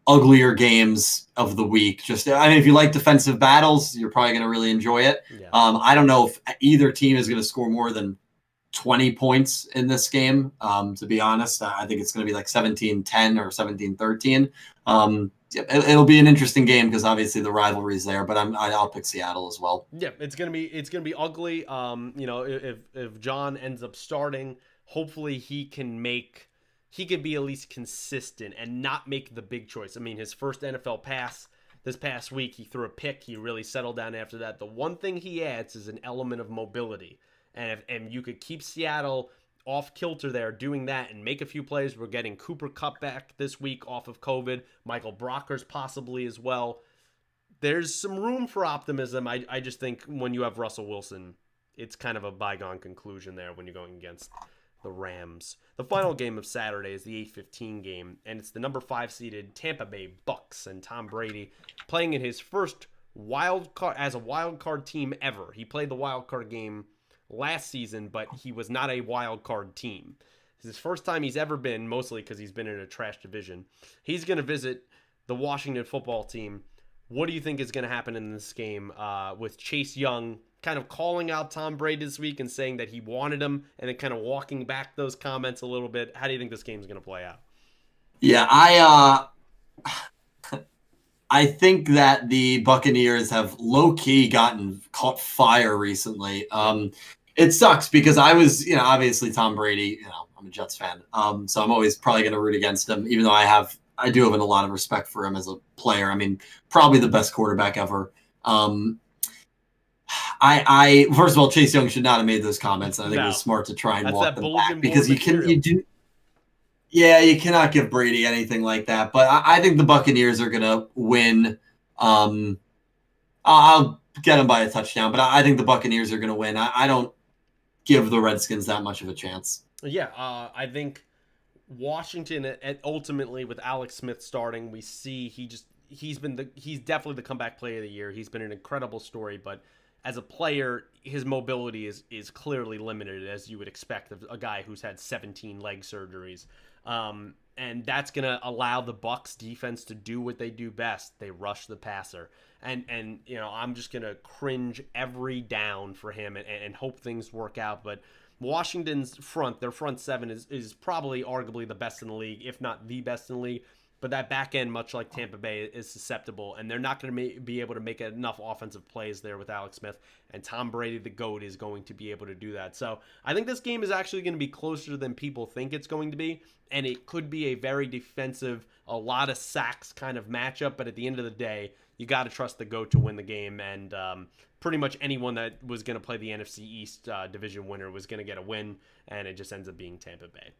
uglier games of the week. If you like defensive battles, you're probably going to really enjoy it. Yeah. I don't know if either team is going to score more than 20 points in this game. To be honest, I think it's going to be like 17-10 or 17-13. It'll be an interesting game because obviously the rivalry's there, but I'll pick Seattle as well. Yeah, it's gonna be ugly. If John ends up starting, hopefully he can be at least consistent and not make the big choice. I mean, his first NFL pass this past week, he threw a pick. He really settled down after that. The one thing he adds is an element of mobility, and if you could keep Seattle off kilter there doing that and make a few plays. We're getting Cooper Kupp back this week off of COVID. Michael Brockers possibly as well. There's some room for optimism. I just think when you have Russell Wilson, it's kind of a bygone conclusion there when you're going against the Rams. The final game of Saturday is the 8:15 game, and it's the number 5 seeded Tampa Bay Bucks and Tom Brady playing in his first wild card team ever. He played the wild card game last season, but he was not a wild card team. It's his first time he's ever been, mostly because he's been in a trash division. He's going to visit the Washington football team. What do you think is going to happen in this game with Chase Young kind of calling out Tom Brady this week and saying that he wanted him and then kind of walking back those comments a little bit? How do you think this game is going to play out? Yeah, I think that the Buccaneers have low-key caught fire recently. It sucks because I was, obviously Tom Brady, I'm a Jets fan. So I'm always probably going to root against him, even though I do have a lot of respect for him as a player. I mean, probably the best quarterback ever. I I first of all, Chase Young should not have made those comments. I think it No. was smart to try and That's walk that them bulletin back board because material. you cannot give Brady anything like that. But I think the Buccaneers are gonna win. I'll get them by a touchdown, but I think the Buccaneers are gonna win. I don't give the Redskins that much of a chance. Yeah, I think Washington, ultimately with Alex Smith starting, we see he's definitely the comeback player of the year. He's been an incredible story, but as a player, his mobility is clearly limited, as you would expect of a guy who's had 17 leg surgeries. And that's gonna allow the Bucs defense to do what they do best. They rush the passer. And I'm just gonna cringe every down for him and hope things work out. But Washington's their front seven is probably arguably the best in the league, if not the best in the league. But that back end, much like Tampa Bay, is susceptible, and they're not going to be able to make enough offensive plays there with Alex Smith. And Tom Brady, the GOAT, is going to be able to do that. So I think this game is actually going to be closer than people think it's going to be, and it could be a very defensive, a lot of sacks kind of matchup. But at the end of the day, you got to trust the GOAT to win the game, and pretty much anyone that was going to play the NFC East division winner was going to get a win, and it just ends up being Tampa Bay.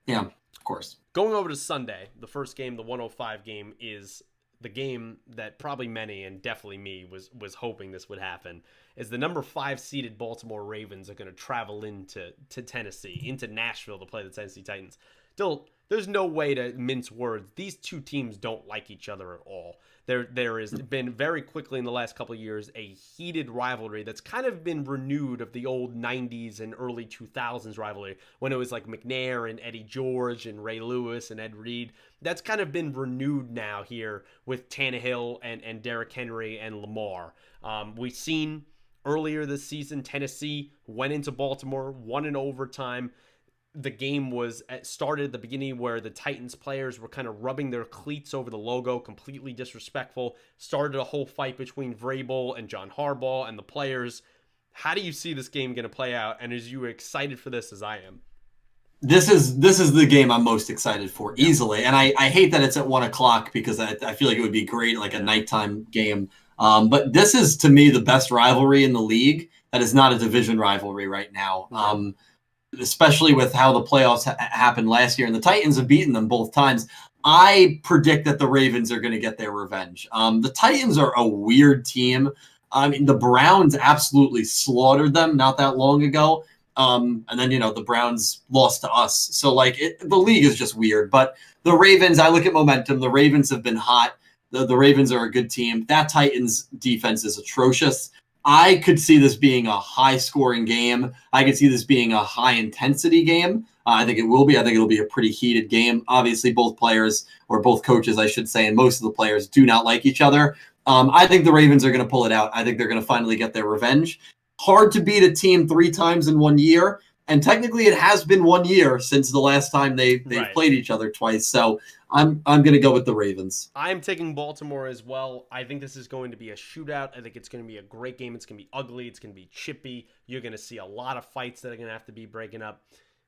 Yeah, of course. Going over to Sunday, the first game, the 105 game, is the game that probably many, and definitely me, was hoping this would happen, is the number 5 seeded Baltimore Ravens are going to travel into Tennessee, into Nashville to play the Tennessee Titans. Still, there's no way to mince words. These two teams don't like each other at all. There has been very quickly in the last couple of years a heated rivalry that's kind of been renewed of the old 90s and early 2000s rivalry when it was like McNair and Eddie George and Ray Lewis and Ed Reed. That's kind of been renewed now here with Tannehill and Derrick Henry and Lamar. We've seen earlier this season Tennessee went into Baltimore, won in overtime. The game started at the beginning where the Titans players were kind of rubbing their cleats over the logo, completely disrespectful. Started a whole fight between Vrabel and John Harbaugh and the players. How do you see this game going to play out? And is you excited for this as I am? This is the game I'm most excited for, easily. And I hate that it's at 1:00 because I feel like it would be great, like a nighttime game. But this is, to me, the best rivalry in the league that is not a division rivalry right now. Especially with how the playoffs happened last year, and the Titans have beaten them both times. I predict that the Ravens are going to get their revenge. The Titans are a weird team. I mean, the Browns absolutely slaughtered them not that long ago. And then, the Browns lost to us. So, the league is just weird. But the Ravens, I look at momentum. The Ravens have been hot. The Ravens are a good team. That Titans defense is atrocious. I could see this being a high-scoring game. I could see this being a high-intensity game. I think it will be. I think it'll be a pretty heated game. Obviously, both players, or both coaches, I should say, and most of the players do not like each other. I think the Ravens are going to pull it out. I think they're going to finally get their revenge. Hard to beat a team 3 times in 1 year, and technically it has been 1 year since the last time they've played each other twice. So I'm going to go with the Ravens. I'm taking Baltimore as well. I think this is going to be a shootout. I think it's going to be a great game. It's going to be ugly. It's going to be chippy. You're going to see a lot of fights that are going to have to be breaking up.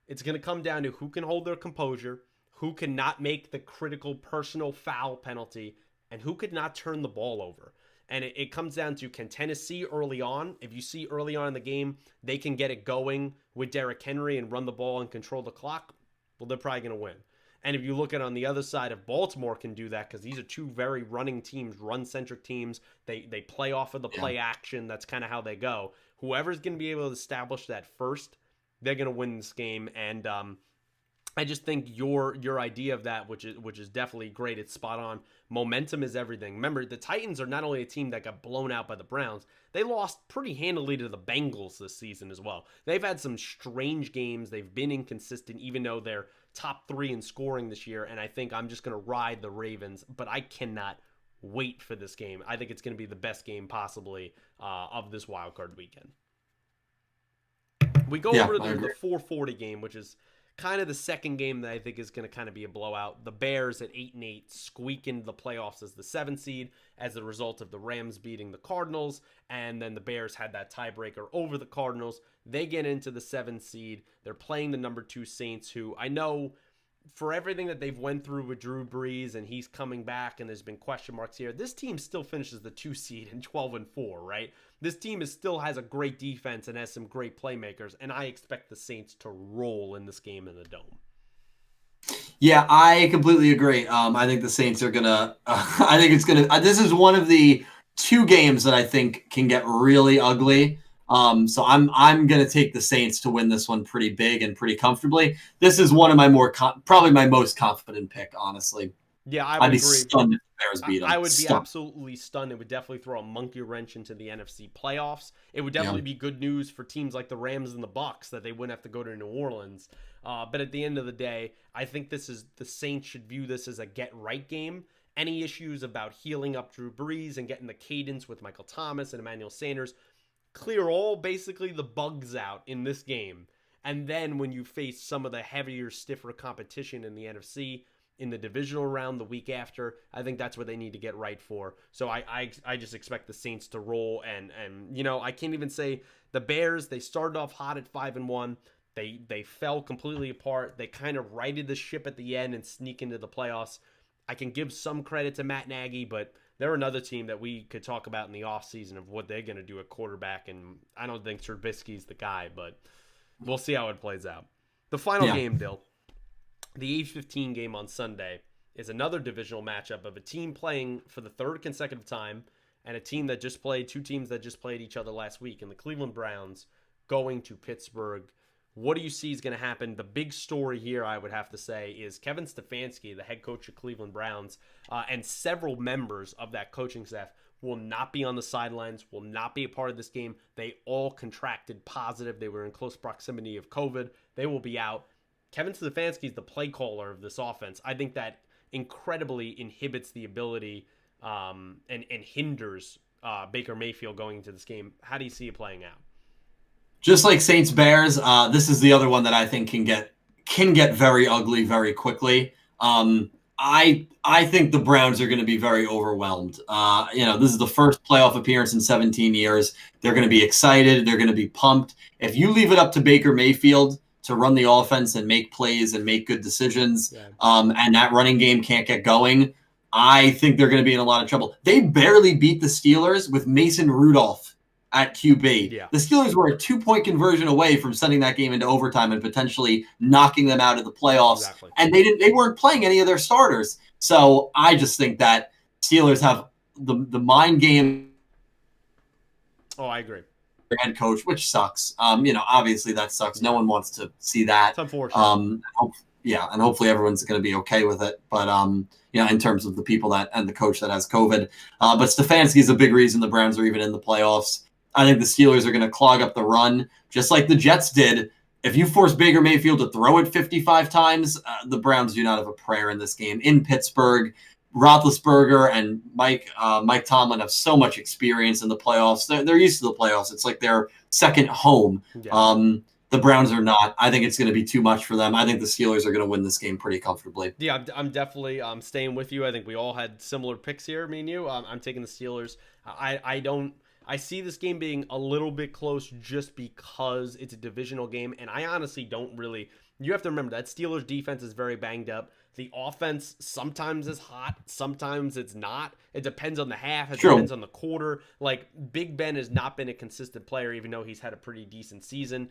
It's going to come down to who can hold their composure, who cannot make the critical personal foul penalty, and who could not turn the ball over. And it comes down to, can Tennessee early on, if you see early on in the game, they can get it going with Derrick Henry and run the ball and control the clock, well, they're probably going to win. And if you look at on the other side, if Baltimore can do that, because these are two very running teams, run-centric teams, they play off of the play action. That's kind of how they go. Whoever's going to be able to establish that first, they're going to win this game. And I just think your idea of that, which is definitely great, it's spot on. Momentum is everything. Remember, the Titans are not only a team that got blown out by the Browns, they lost pretty handily to the Bengals this season as well. They've had some strange games. They've been inconsistent, even though they're top 3 in scoring this year. And I think I'm just going to ride the Ravens, but I cannot wait for this game. I think it's going to be the best game possibly of this wildcard weekend. We go over to the 440 game, which is kind of the second game that I think is going to kind of be a blowout. The Bears at 8-8 squeak into the playoffs as the 7th seed as a result of the Rams beating the Cardinals, and then the Bears had that tiebreaker over the Cardinals. They get into the 7th seed. They're playing the number 2 Saints, who I know for everything that they've went through with Drew Brees and he's coming back and there's been question marks here, this team still finishes the 2 seed in 12-4, right? this team still has a great defense and has some great playmakers, and I expect the Saints to roll in this game in the Dome. Yeah, I completely agree. I think the Saints are gonna. I think it's gonna. This is one of the two games that I think can get really ugly. So I'm gonna take the Saints to win this one pretty big and pretty comfortably. This is one of my probably my most confident pick, honestly. Yeah, I I'd would be agree. stunned if the Bears beat them. I would be Stunned. absolutely stunned. It would definitely throw a monkey wrench into the NFC playoffs. It would Yeah. definitely be good news for teams like the Rams and the Bucks that they wouldn't have to go to New Orleans. But at the end of the day, I think the Saints should view this as a get-right game. Any issues about healing up Drew Brees and getting the cadence with Michael Thomas and Emmanuel Sanders, clear all basically the bugs out in this game. And then when you face some of the heavier, stiffer competition in the NFC, in the divisional round the week after, I think that's what they need to get right for. So I just expect the Saints to roll, and I can't even say the Bears. They started off hot at 5-1. They fell completely apart. They kind of righted the ship at the end and sneak into the playoffs. I can give some credit to Matt Nagy, but they're another team that we could talk about in the offseason of what they're going to do at quarterback, and I don't think Trubisky's the guy, but we'll see how it plays out. The final game, Dill. The 8:15 game on Sunday is another divisional matchup of a team playing for the third consecutive time and a team that just played, two teams that just played each other last week, and the Cleveland Browns going to Pittsburgh. What do you see is going to happen? The big story here, I would have to say, is Kevin Stefanski, the head coach of Cleveland Browns, and several members of that coaching staff will not be on the sidelines, will not be a part of this game. They all contracted positive. They were in close proximity of COVID. They will be out. Kevin Stefanski is the play caller of this offense. I think that incredibly inhibits the ability and hinders Baker Mayfield going into this game. How do you see it playing out? Just like Saints Bears, this is the other one that I think can get very ugly very quickly. I think the Browns are going to be very overwhelmed. This is the first playoff appearance in 17 years. They're going to be excited. They're going to be pumped. If you leave it up to Baker Mayfield to run the offense and make plays and make good decisions, and that running game can't get going, I think they're going to be in a lot of trouble. They barely beat the Steelers with Mason Rudolph at QB. Yeah. The Steelers were a 2-point conversion away from sending that game into overtime and potentially knocking them out of the playoffs. Exactly. And they weren't playing any of their starters. So I just think that Steelers have the mind game. Oh, I agree. Their head coach, which sucks. Obviously that sucks. No one wants to see that. It's unfortunate. And hopefully everyone's going to be okay with it. But in terms of the people and the coach that has COVID, but Stefanski is a big reason the Browns are even in the playoffs. I think the Steelers are going to clog up the run, just like the Jets did. If you force Baker Mayfield to throw it 55 times, the Browns do not have a prayer in this game. In Pittsburgh, Roethlisberger and Mike Tomlin have so much experience in the playoffs. They're used to the playoffs. It's like their second home. Yeah. The Browns are not. I think it's going to be too much for them. I think the Steelers are going to win this game pretty comfortably. Yeah, I'm definitely staying with you. I think we all had similar picks here, me and you. I'm taking the Steelers. I see this game being a little bit close just because it's a divisional game, and I honestly don't really. You have to remember that Steelers defense is very banged up. The offense sometimes is hot, sometimes it's not. It depends on the half. It depends on the quarter. Like, Big Ben has not been a consistent player, even though he's had a pretty decent season.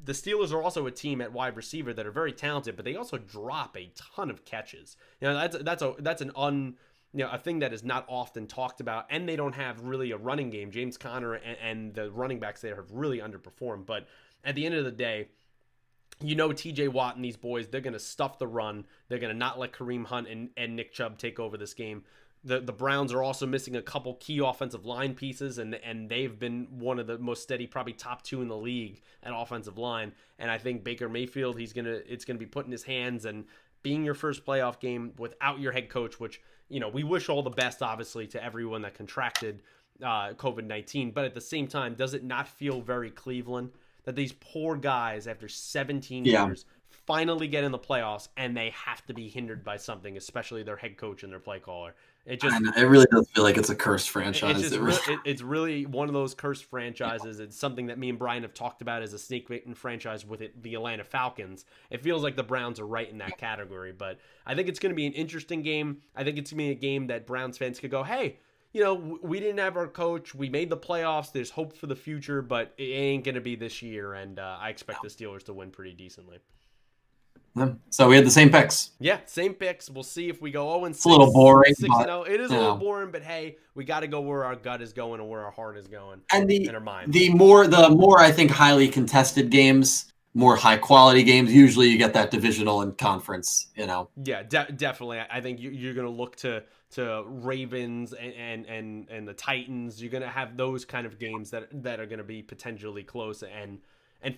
The Steelers are also a team at wide receiver that are very talented, but they also drop a ton of catches. That's a thing that is not often talked about, and they don't have really a running game. James Conner and the running backs there have really underperformed. But at the end of the day, TJ Watt and these boys, they're going to stuff the run. They're going to not let Kareem Hunt and Nick Chubb take over this game. The Browns are also missing a couple key offensive line pieces, and they've been one of the most steady, probably top two in the league at offensive line. And I think Baker Mayfield, it's gonna be put in his hands, and being your first playoff game without your head coach, which we wish all the best, obviously, to everyone that contracted COVID-19. But at the same time, does it not feel very Cleveland that these poor guys, after 17 years, finally get in the playoffs and they have to be hindered by something, especially their head coach and their play caller? It really does feel like it's a cursed franchise. It's really one of those cursed franchises. It's something that me and Brian have talked about as a snake bitten franchise with the Atlanta Falcons. It feels like the Browns are right in that category, but I think it's going to be an interesting game. I think it's going to be a game that Browns fans could go, hey, we didn't have our coach. We made the playoffs. There's hope for the future, but it ain't going to be this year. And I expect the Steelers to win pretty decently. So we had the same picks. Yeah, same picks. We'll see if we go 0-6. It's a little boring. 6-0. It is a little boring, but hey, we got to go where our gut is going and where our heart is going, and our mind. The more I think highly contested games, more high quality games. Usually, you get that divisional and conference. Yeah, definitely. I think you're going to look to Ravens and the Titans. You're going to have those kind of games that are going to be potentially close and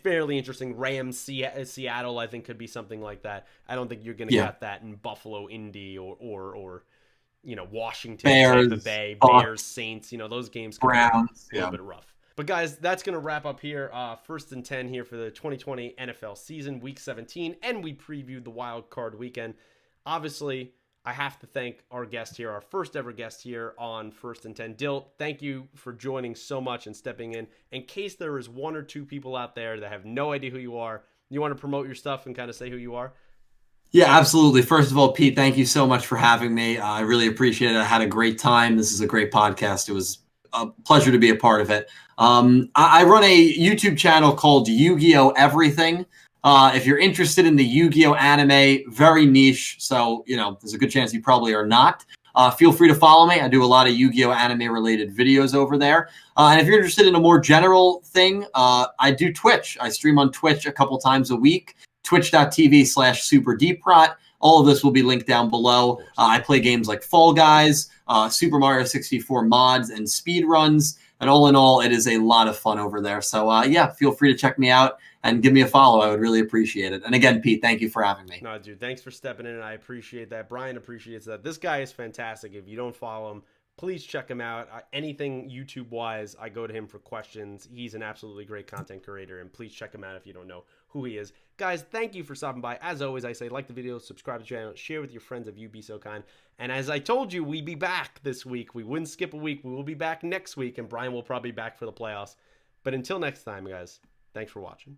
fairly interesting. Rams, Seattle, I think could be something like that. I don't think you're going to get that in Buffalo, Indy, or Washington, Bears, Tampa Bay, Bucks, Bears, Saints. Those games could Browns, be a little bit rough. But guys, that's going to wrap up here. 1st and 10 here for the 2020 NFL season, Week 17, and we previewed the wild card weekend. Obviously, I have to thank our guest here, our first ever guest here on 1st and 10. Dill, thank you for joining so much and stepping in. In case there is 1 or 2 people out there that have no idea who you are, you want to promote your stuff and kind of say who you are? Yeah, absolutely. First of all, Pete, thank you so much for having me. I really appreciate it. I had a great time. This is a great podcast. It was a pleasure to be a part of it. I run a YouTube channel called Yugioh Everything. If you're interested in the Yu-Gi-Oh anime, very niche, so there's a good chance you probably are not. Feel free to follow me. I do a lot of Yu-Gi-Oh anime related videos over there. And if you're interested in a more general thing, I do Twitch. I stream on Twitch a couple times a week. Twitch.tv/SuperDeepRot. All of this will be linked down below. I play games like Fall Guys, Super Mario 64 mods, and speed runs. And all in all, it is a lot of fun over there. So yeah, feel free to check me out and give me a follow. I would really appreciate it. And again, Pete, thank you for having me. No, dude, thanks for stepping in, and I appreciate that. Brian appreciates that. This guy is fantastic. If you don't follow him, please check him out. Anything YouTube-wise, I go to him for questions. He's an absolutely great content creator, and please check him out if you don't know who he is. Guys, thank you for stopping by. As always, I say like the video, subscribe to the channel, share with your friends if you be so kind. And as I told you, we be back this week. We wouldn't skip a week. We will be back next week, and Brian will probably be back for the playoffs. But until next time, guys, thanks for watching.